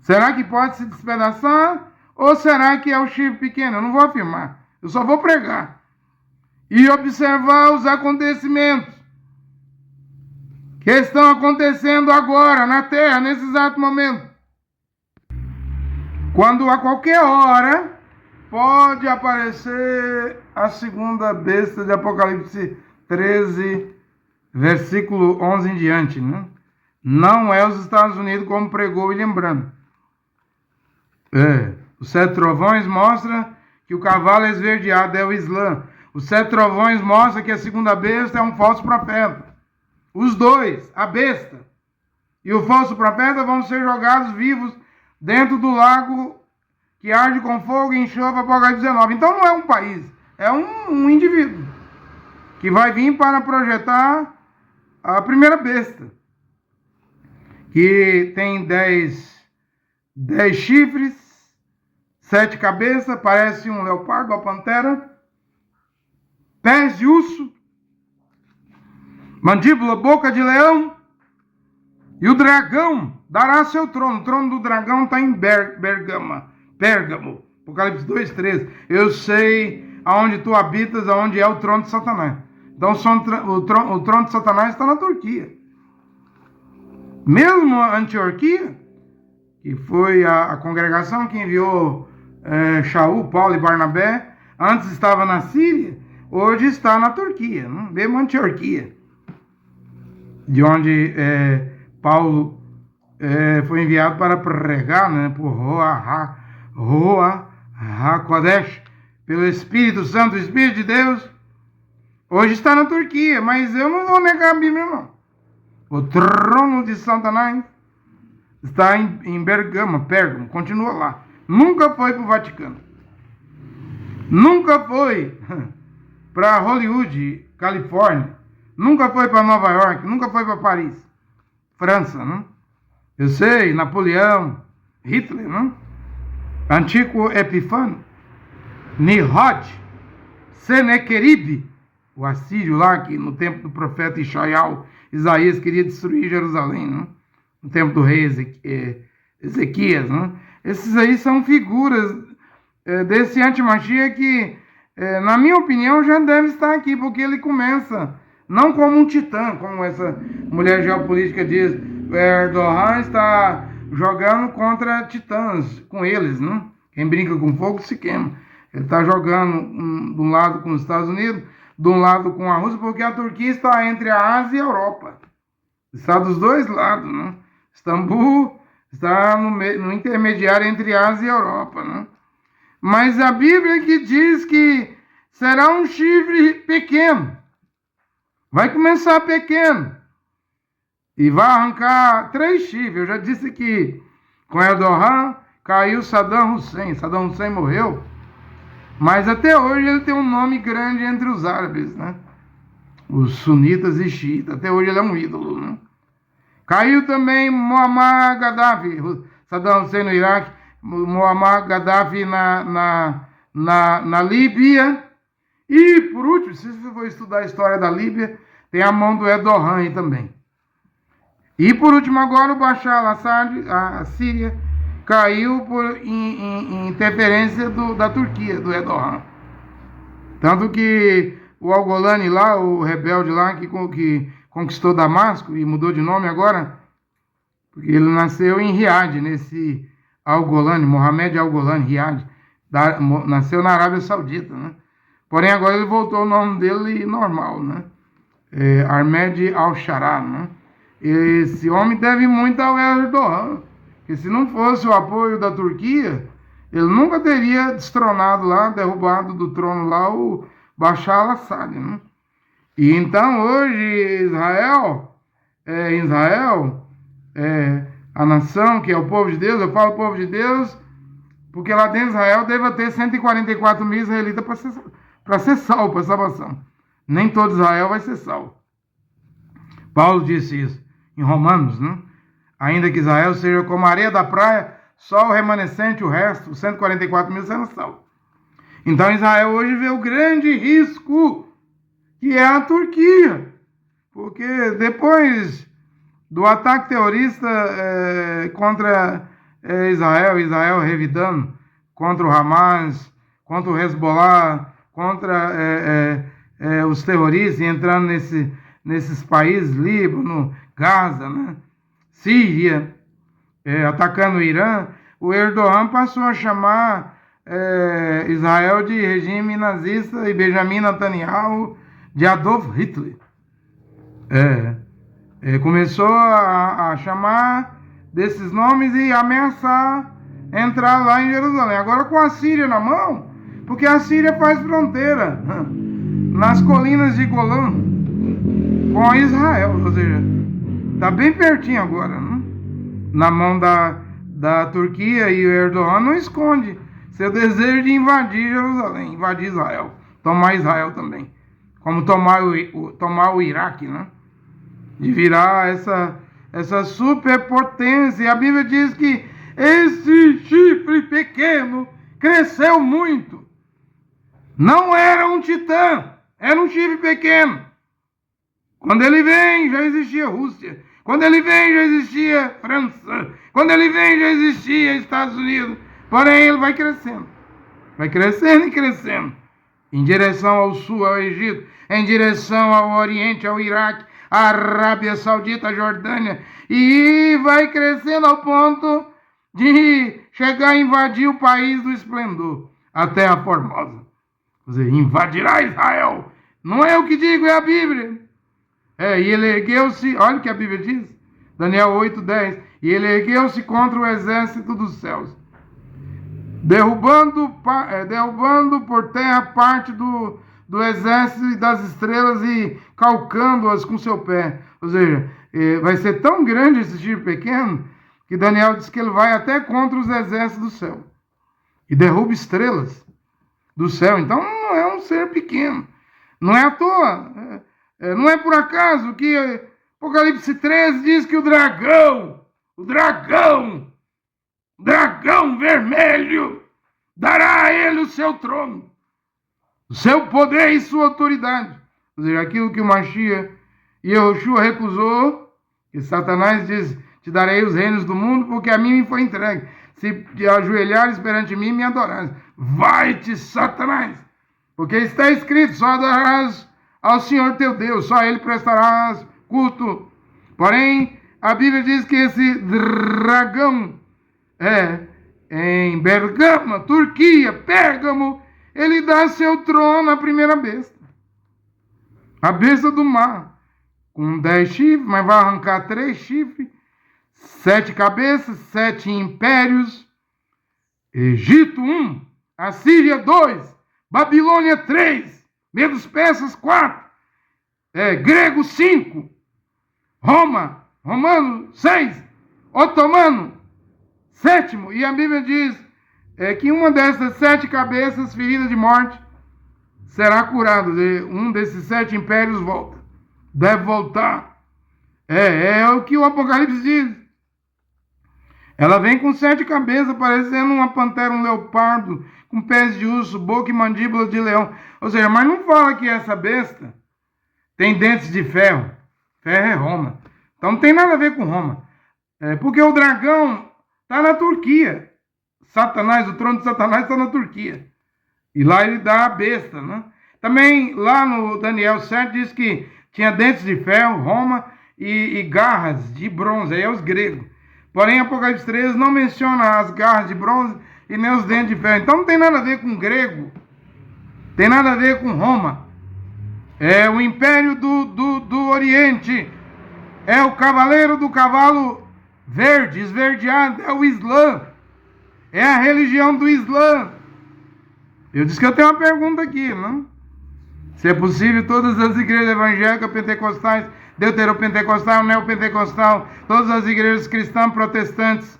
Será que pode se despedaçar? Ou será que é o chifre pequeno? Eu não vou afirmar. Eu só vou pregar. E observar os acontecimentos que estão acontecendo agora na Terra, nesse exato momento. Quando a qualquer hora pode aparecer a segunda besta de Apocalipse 13, versículo 11 em diante, né? Não é os Estados Unidos como pregou William Branham. Os 7 trovões mostra que o cavalo esverdeado é o Islã. Os 7 trovões mostra que a segunda besta é um falso profeta. Os dois, a besta e o falso profeta, vão ser jogados vivos dentro do lago que arde com fogo e enxofre, Apocalipse 19. Então não é um país, é um indivíduo que vai vir para projetar a primeira besta, que tem 10 chifres, 7 cabeças, parece um leopardo, uma pantera, pés de urso, mandíbula, boca de leão, e o dragão dará seu trono. O trono do dragão está em Pérgamo, Apocalipse 2:13. Eu sei aonde tu habitas, aonde é o trono de Satanás. Então o trono de Satanás está na Turquia. Mesmo a Antioquia, que foi a congregação que enviou Shaul, Paulo e Barnabé, antes estava na Síria, hoje está na Turquia, mesmo Antioquia, de onde Paulo foi enviado para pregar, né, por Roa HaKodesh, pelo Espírito Santo, o Espírito de Deus. Hoje está na Turquia, mas eu não vou negar a Bíblia, não. O trono de Satanás está em Pérgamo, continua lá. Nunca foi para o Vaticano. Nunca foi para Hollywood, Califórnia. Nunca foi para Nova York. Nunca foi para Paris, França, né? Eu sei, Napoleão, Hitler, né? Antíoco Epifânio, Nimrod, Senequeribe, o assírio lá, que no tempo do profeta Isaías queria destruir Jerusalém, né? No tempo do rei Ezequias, né? Esses aí são figuras desse antimachia que, na minha opinião, já deve estar aqui, porque ele começa não como um titã, como essa mulher geopolítica diz. O Erdogan está jogando contra titãs, com eles, né? Quem brinca com fogo se queima. Ele está jogando de um lado com os Estados Unidos, de um lado com a Rússia, porque a Turquia está entre a Ásia e a Europa. Está dos dois lados, né? Istambul está no intermediário entre a Ásia e a Europa, né? Mas a Bíblia que diz que será um chifre pequeno. Vai começar pequeno e vai arrancar 3 chifres. Eu já disse que com Erdogan caiu Saddam Hussein. Saddam Hussein morreu, mas até hoje ele tem um nome grande entre os árabes, né? Os sunitas e xiitas. Até hoje ele é um ídolo, né? Caiu também Muammar Gaddafi. Saddam Hussein no Iraque, Muammar Gaddafi na Líbia. E, por último, se você for estudar a história da Líbia, tem a mão do Erdogan aí também. E, por último, agora o Bashar al-Assad, a Síria, caiu por interferência da Turquia, do Erdogan. Tanto que o Al-Golani lá, o rebelde lá, que conquistou Damasco e mudou de nome agora, porque ele nasceu em Riad, nesse Al-Golani, Mohamed Al-Golani, Riad, nasceu na Arábia Saudita, né? Porém, agora ele voltou ao nome dele normal, né? Ahmed Al-Shara, né? Esse homem deve muito ao Erdogan, porque se não fosse o apoio da Turquia, ele nunca teria destronado lá, derrubado do trono lá o Bashar al-Assad, né? E então hoje Israel, a nação que é o povo de Deus, eu falo povo de Deus, porque lá dentro de Israel deve ter 144 mil israelitas para ser salvo, para salvação. Nem todo Israel vai ser salvo. Paulo disse isso em Romanos, né? Ainda que Israel seja como a areia da praia, só o remanescente, o resto, os 144 mil serão salvos. Então Israel hoje vê o grande risco que é a Turquia, porque depois do ataque terrorista contra Israel revidando, contra o Hamas, contra o Hezbollah, contra os terroristas entrando nesses países, Líbano, Gaza, né? Síria, atacando o Irã, o Erdogan passou a chamar Israel de regime nazista e Benjamin Netanyahu de Adolf Hitler. Começou a chamar desses nomes e ameaçar entrar lá em Jerusalém. Agora com a Síria na mão, porque a Síria faz fronteira nas colinas de Golã com Israel, ou seja, está bem pertinho agora, né? Na mão da Turquia, e o Erdogan não esconde seu desejo de invadir Jerusalém, invadir Israel, tomar Israel também, como tomar o Iraque, né? De virar essa superpotência. E a Bíblia diz que esse chifre pequeno cresceu muito. Não era um titã, era um chifre pequeno. Quando ele vem, já existia Rússia. Quando ele vem, já existia França. Quando ele vem, já existia Estados Unidos. Porém, ele vai crescendo. Vai crescendo e crescendo. Em direção ao sul, ao Egito. Em direção ao Oriente, ao Iraque, à Arábia Saudita, à Jordânia. E vai crescendo ao ponto de chegar a invadir o país do esplendor. A Terra Formosa. Quer dizer, invadirá Israel. Não é o que digo, é a Bíblia. E ele ergueu-se, olha o que a Bíblia diz, Daniel 8:10, e ele ergueu-se contra o exército dos céus, derrubando por terra parte do exército e das estrelas e calcando-as com seu pé. Ou seja, vai ser tão grande esse tiro pequeno, que Daniel diz que ele vai até contra os exércitos do céu, e derruba estrelas do céu. Então não é um ser pequeno, não é à toa. Não é por acaso que Apocalipse 13 diz que o dragão vermelho, dará a ele o seu trono, o seu poder e sua autoridade. Ou seja, aquilo que o Mashiach e Yahushua recusou, que Satanás diz, te darei os reinos do mundo, porque a mim me foi entregue. Se te ajoelhares perante mim, me adorares. Vai-te, Satanás, porque está escrito, só adorarás ao Senhor teu Deus, só a Ele prestarás culto. Porém, a Bíblia diz que esse dragão em Bergama, Turquia, Pérgamo, ele dá seu trono à primeira besta. A besta do mar, com 10 chifres, mas vai arrancar 3 chifres, 7 cabeças, 7 impérios. Egito 1, Assíria 2, Babilônia 3, Medos Persas 4, Grego 5, Romano 6, Otomano 7. E a Bíblia diz que uma dessas 7 cabeças feridas de morte será curada. Um desses 7 impérios volta. Deve voltar. É o que o Apocalipse diz. Ela vem com 7 cabeças, parecendo uma pantera, um leopardo, com pés de urso, boca e mandíbula de leão. Ou seja, mas não fala que essa besta tem dentes de ferro. Ferro é Roma. Então não tem nada a ver com Roma. Porque o dragão está na Turquia. Satanás, o trono de Satanás está na Turquia. E lá ele dá a besta, né? Também lá no Daniel 7 diz que tinha dentes de ferro, Roma, e garras de bronze, aí é os gregos. Porém, Apocalipse 13 não menciona as garras de bronze e nem os dentes de ferro. Então não tem nada a ver com grego, tem nada a ver com Roma. É o império do Oriente, é o cavaleiro do cavalo verde, esverdeado, é o Islã, é a religião do Islã. Eu disse que eu tenho uma pergunta aqui, não? Se é possível, todas as igrejas evangélicas, pentecostais, deuteropentecostal, neopentecostal, todas as igrejas cristãs, protestantes,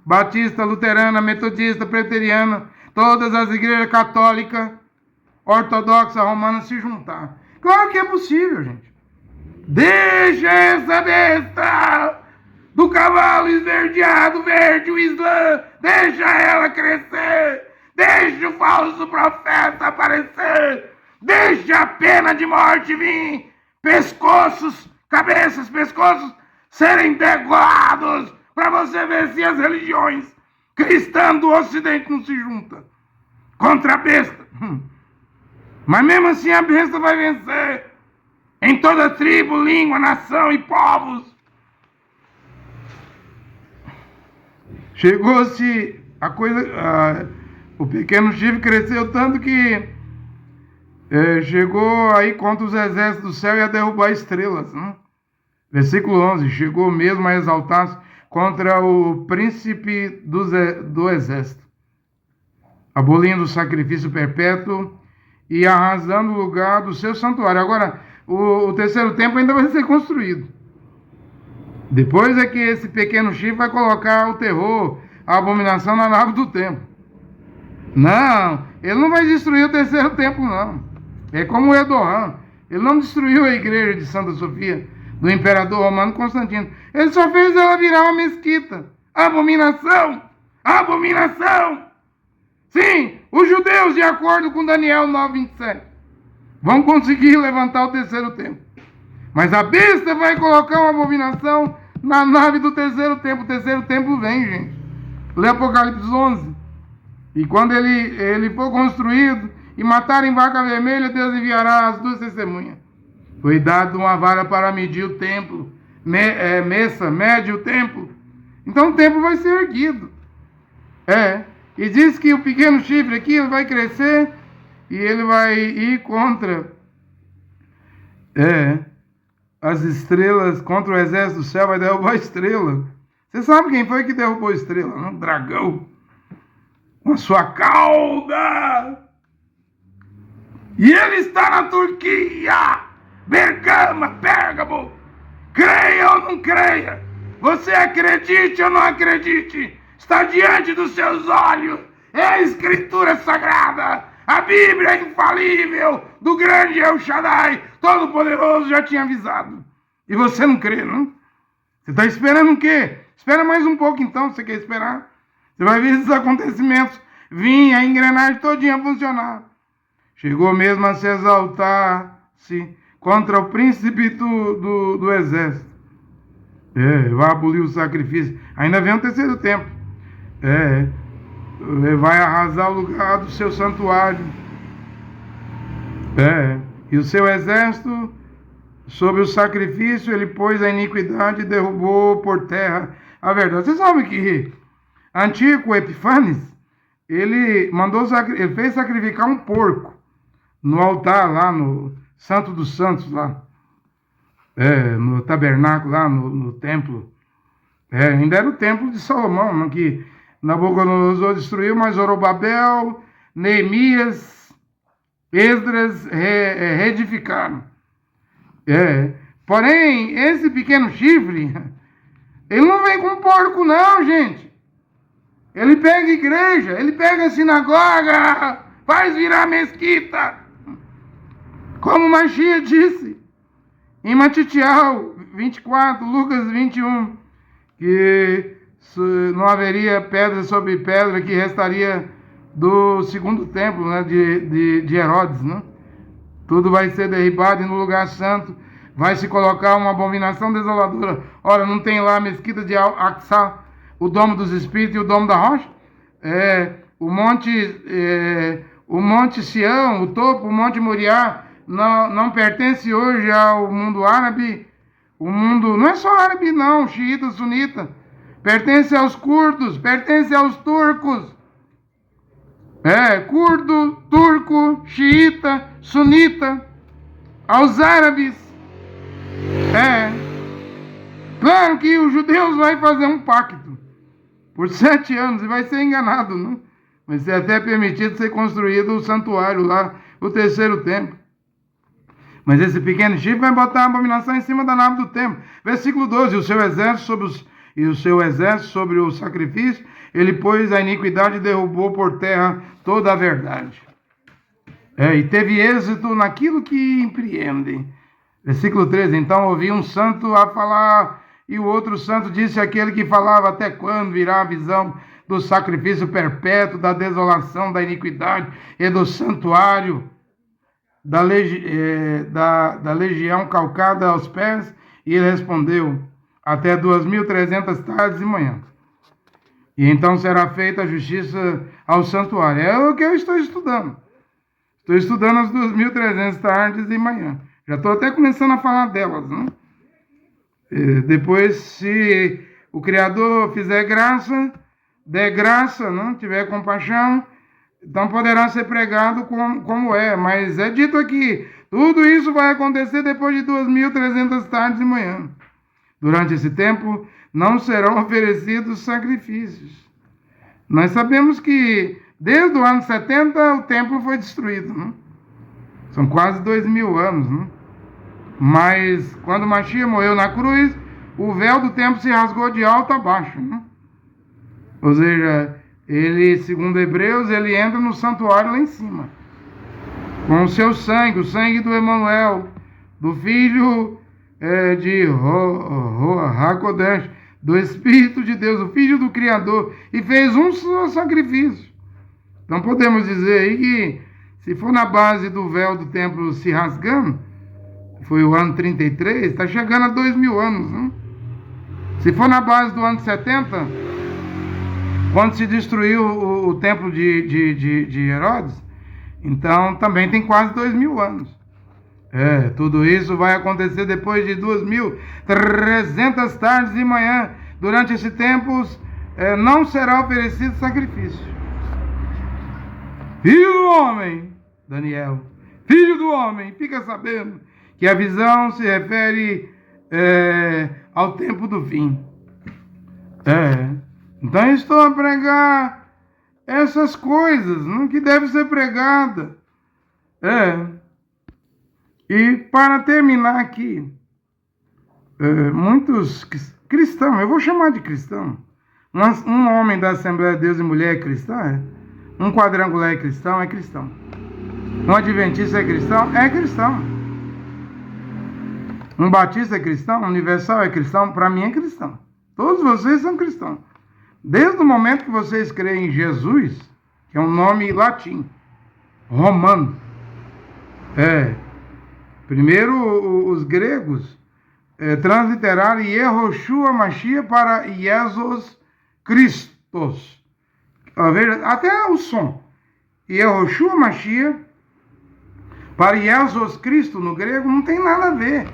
batista, luterana, metodista, presbiteriana, todas as igrejas católicas, ortodoxa, romana se juntar. Claro que é possível, gente. Deixa essa besta do cavalo esverdeado, verde, o Islã, deixa ela crescer, deixa o falso profeta aparecer, deixa a pena de morte vir, pescoços, cabeças, pescoços serem degolados, para você ver se as religiões cristãs do Ocidente não se juntam contra a besta. Mas mesmo assim a besta vai vencer em toda tribo, língua, nação e povos. Chegou-se a coisa, o pequeno chifre cresceu tanto que chegou aí contra os exércitos do céu e a derrubar estrelas. Né? Versículo 11, chegou mesmo a exaltar-se contra o príncipe do exército, abolindo o sacrifício perpétuo e arrasando o lugar do seu santuário. Agora, o terceiro templo ainda vai ser construído. Depois é que esse pequeno chifre vai colocar o terror, a abominação na nave do templo. Não, ele não vai destruir o terceiro templo, não. É como o Erdogan. Ele não destruiu a igreja de Santa Sofia, do imperador romano Constantino. Ele só fez ela virar uma mesquita. Abominação! Abominação! Sim, os judeus, de acordo com Daniel 9:27, vão conseguir levantar o terceiro templo. Mas a besta vai colocar uma abominação na nave do terceiro templo. O terceiro templo vem, gente. Lê Apocalipse 11. E quando ele for construído e matarem vaca vermelha, Deus enviará as duas testemunhas. Foi dado uma vara para medir o templo. Mede o templo. Então o templo vai ser erguido. E diz que o pequeno chifre aqui ele vai crescer e ele vai ir contra as estrelas, contra o exército do céu, vai derrubar a estrela. Você sabe quem foi que derrubou a estrela? Um dragão. Com a sua cauda. E ele está na Turquia, Bergama, Pérgamo. Creia ou não creia, você acredite ou não acredite, está diante dos seus olhos. É a Escritura Sagrada, a Bíblia infalível do grande El Shaddai, Todo-Poderoso, já tinha avisado. E você não crê, não? Você está esperando o quê? Espera mais um pouco então, se você quer esperar. Você vai ver esses acontecimentos vir, a engrenagem todinha funcionar. Chegou mesmo a se exaltar-se contra o príncipe do exército. Vai abolir o sacrifício. Ainda vem o terceiro tempo. Vai arrasar o lugar do seu santuário. E o seu exército, sob o sacrifício, ele pôs a iniquidade e derrubou por terra a verdade. Você sabe que Antíoco Epifanes, ele fez sacrificar um porco no altar lá no Santo dos Santos, lá, no tabernáculo, lá no templo. Ainda era o templo de Salomão, não, que Nabucodonosor destruiu, mas Zorobabel, Neemias, Esdras reedificaram. Porém, esse pequeno chifre, ele não vem com porco não, gente. Ele pega igreja, ele pega sinagoga, faz virar mesquita. Como Machia disse em Matitial 24, Lucas 21, que não haveria pedra sobre pedra que restaria do segundo templo, né, de Herodes, né? Tudo vai ser derribado e no lugar santo vai se colocar uma abominação desoladora. Ora, não tem lá a mesquita de Al-Aqsa, o domo dos espíritos e o domo da rocha? O monte Sião, o topo, o monte Moriá, não pertence hoje ao mundo árabe. O mundo não é só árabe, não, xiita, sunita. Pertence aos curdos, pertence aos turcos. Curdo, turco, xiita, sunita, aos árabes. Claro que os judeus vão fazer um pacto por 7 anos e vai ser enganado, não? Vai ser até permitido ser construído o santuário lá, o terceiro templo. Mas esse pequeno chifre vai botar a abominação em cima da nave do templo. Versículo 12, o seu exército sobre o sacrifício, ele pôs a iniquidade e derrubou por terra toda a verdade. E teve êxito naquilo que empreende. Versículo 13, então ouvi um santo a falar, e o outro santo disse àquele que falava, até quando virá a visão do sacrifício perpétuo, da desolação, da iniquidade e do santuário, da legião calcada aos pés? E ele respondeu, até 2.300 tardes e manhãs. E então será feita a justiça ao santuário. É o que eu estou estudando. Estou estudando as 2.300 tardes e manhãs. Já estou até começando a falar delas, né? Depois, se o Criador fizer graça, der graça, não tiver compaixão, então poderá ser pregado como é. Mas é dito aqui, tudo isso vai acontecer depois de 2.300 tardes e manhã. Durante esse tempo, não serão oferecidos sacrifícios. Nós sabemos que desde o ano 70 o templo foi destruído, não? São quase 2.000 anos, não? Mas quando Mashiach morreu na cruz, o véu do templo se rasgou de alto a baixo, não? Ou seja, ele, segundo Hebreus, ele entra no santuário lá em cima, com o seu sangue, o sangue do Emanuel, do filho de Hakodesh, do Espírito de Deus, o Filho do Criador, e fez um só sacrifício. Então podemos dizer aí que, se for na base do véu do templo se rasgando, foi o ano 33, está chegando a 2.000 anos, né? Se for na base do ano 70, quando se destruiu o templo de Herodes, então também tem quase 2.000 anos. Tudo isso vai acontecer depois de 2.300 tardes e manhã. Durante esse tempo, não será oferecido sacrifício. Filho do homem, Daniel, filho do homem, fica sabendo que a visão se refere ao tempo do fim. Então eu estou a pregar essas coisas, não, que deve ser pregada. E para terminar aqui, muitos cristãos, eu vou chamar de cristão, um homem da Assembleia de Deus e mulher é cristã, um quadrangular é cristão, um adventista é cristão, um batista é cristão, um universal é cristão, para mim é cristão. Todos vocês são cristãos. Desde o momento que vocês creem em Jesus, que é um nome latim, romano. Primeiro, os gregos transliteraram Yehoshua Mashiach para Jesus Christos. Veja, até o som. Yehoshua Mashiach para Jesus Cristo no grego não tem nada a ver.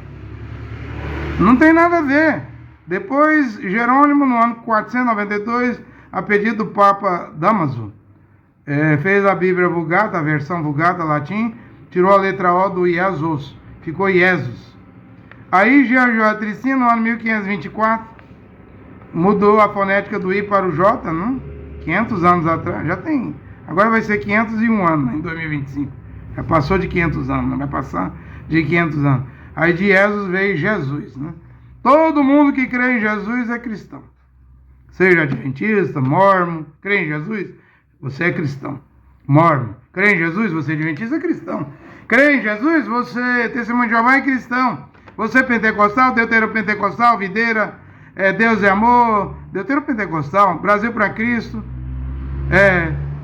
Não tem nada a ver. Depois, Jerônimo, no ano 492, a pedido do Papa Damaso, fez a Bíblia Vulgata, a versão Vulgata latim, tirou a letra O do Jesus, ficou Jesus. Aí, Jean Tricino, no ano 1524, mudou a fonética do I para o J, não? 500 anos atrás, já tem. Agora vai ser 501 anos, em 2025. Já passou de 500 anos, não vai passar de 500 anos. Aí de Jesus veio Jesus, né? Todo mundo que crê em Jesus é cristão. Seja adventista, mórmon, crê em Jesus, você é cristão. Mórmon, crê em Jesus, você é adventista, é cristão. Crê em Jesus, você testemunho de Jeová, é cristão. Você é pentecostal, deuteropentecostal, videira, Deus é amor, deuteropentecostal, Brasil para Cristo.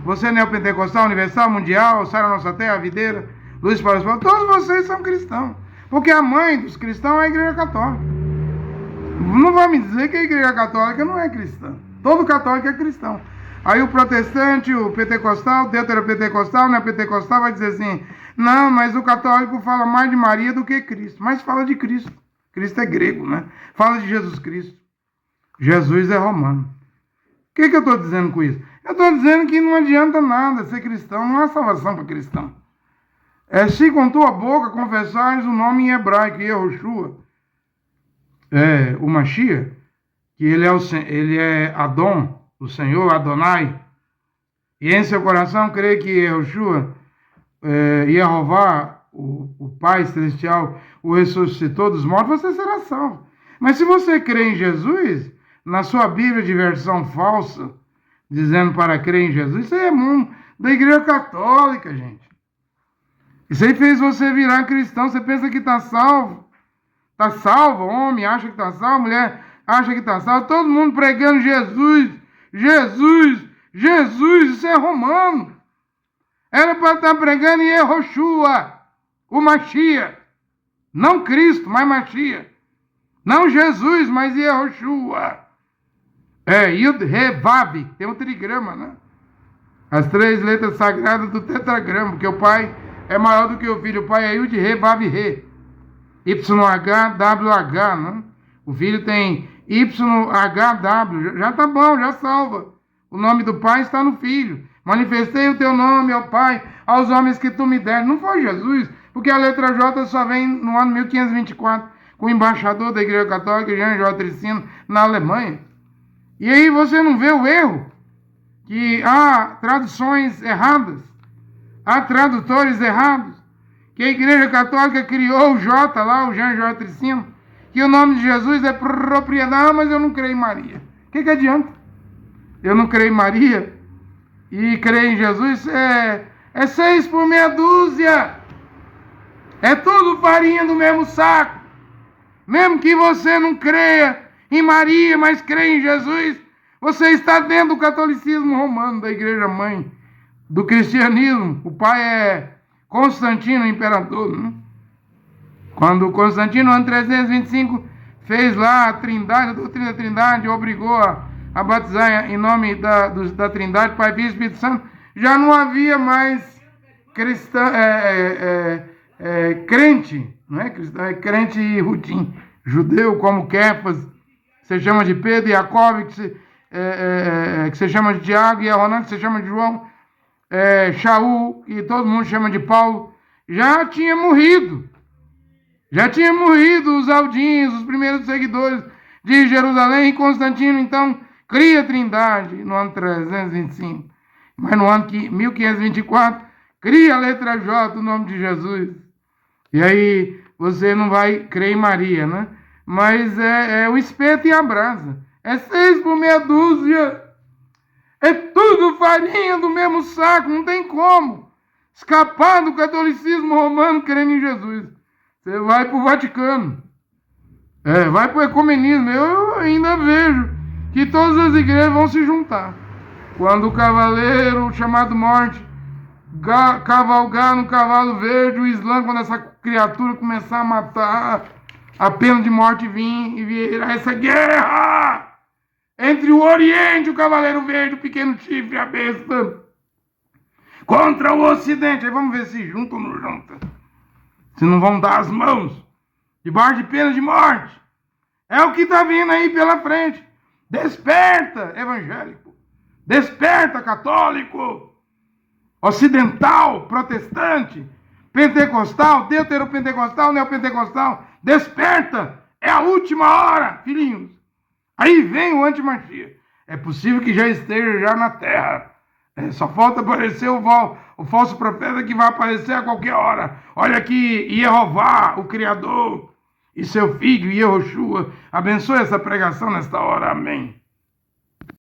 Você é neopentecostal, universal, mundial, Sara Nossa Terra, videira, luz para os povos. Todos vocês são cristãos. Porque a mãe dos cristãos é a Igreja Católica. Não vai me dizer que a Igreja Católica não é cristã. Todo católico é cristão. Aí o protestante, o pentecostal, deuteropentecostal, neopentecostal vai dizer assim: Não, mas o católico fala mais de Maria do que Cristo. Mas fala de Cristo. Cristo é grego, né? Fala de Jesus Cristo. Jesus é romano. O que eu estou dizendo com isso? Eu estou dizendo que não adianta nada ser cristão. Não há salvação para cristão. Se com tua boca confessares o nome em hebraico, Yehoshua, o Mashiach, que ele é Adon, o Senhor, Adonai, e em seu coração crê que Yehoshua, Yehová, o Pai Celestial, o ressuscitou dos mortos, você será salvo. Mas se você crê em Jesus, na sua Bíblia de versão falsa, dizendo para crer em Jesus, isso aí é mundo da Igreja Católica, gente. Isso aí fez você virar cristão. Você pensa que está salvo. Está salvo, homem acha que está salvo, mulher acha que está salvo. Todo mundo pregando Jesus, Jesus, Jesus. Isso é romano. Era para estar pregando em Yehoshua, o Mashiach. Não Cristo, mas Mashiach. Não Jesus, mas Yehoshua. Yud, He, Vav. Tem um trigrama, né? As 3 letras sagradas do tetragrama, porque o Pai é maior do que o Filho. O Pai é Yud, He, Vav, He. YH, WH, né? O Filho tem YHW. Já tá bom, já salva. O nome do Pai está no Filho. Manifestei o teu nome, ó Pai, aos homens que tu me deste. Não foi Jesus, porque a letra J só vem no ano 1524, com o embaixador da Igreja Católica, Jean J. Tricino, na Alemanha. E aí você não vê o erro? Que há traduções erradas, há tradutores errados, que a Igreja Católica criou o J lá, o Jean J. Tricino, que o nome de Jesus é propriedade, mas eu não creio em Maria. O que adianta? Eu não creio em Maria e creio em Jesus, é 6 por meia dúzia. É tudo farinha do mesmo saco. Mesmo que você não creia em Maria, mas creia em Jesus, você está dentro do catolicismo romano, da Igreja Mãe, do cristianismo. O pai é Constantino, imperador, né? Quando Constantino, no ano 325, fez lá a Trindade, a doutrina da Trindade, obrigou a batizar em nome da Trindade, Pai, Filho e Espírito Santo, já não havia mais crente, não é cristão, é crente e rutim, judeu, como Kefas, que se chama de Pedro, e Jacob, que se chama de Tiago, e Ronan, que se chama de João, Shaul, que todo mundo chama de Paulo, já tinha morrido. Já tinha morrido os aldinhos, os primeiros seguidores de Jerusalém, e Constantino, então, cria a Trindade no ano 325. Mas no ano 1524, cria a letra J, o nome de Jesus. E aí você não vai crer em Maria, né? Mas é o espeto e a brasa. É 6 por meia dúzia. É tudo farinha do mesmo saco, não tem como escapar do catolicismo romano crendo em Jesus. Você vai para o Vaticano, vai para o ecumenismo. Eu ainda vejo que todas as igrejas vão se juntar. Quando o cavaleiro chamado morte cavalgar no cavalo verde, o Islã, quando essa criatura começar a matar, a pena de morte vir e virar essa guerra entre o Oriente, o cavaleiro verde, o pequeno chifre, a besta, contra o Ocidente. Aí vamos ver se junta ou não junta. Se não vão dar as mãos, debaixo de pena de morte. É o que está vindo aí pela frente. Desperta, evangélico. Desperta, católico. Ocidental, protestante, pentecostal, deuteropentecostal, neopentecostal. Desperta. É a última hora, filhinhos. Aí vem o antimachia. É possível que já esteja já na terra. Só falta aparecer o falso profeta, que vai aparecer a qualquer hora. Olha aqui, Yehová, o Criador, e seu filho, Yehoshua. Abençoe essa pregação nesta hora. Amém.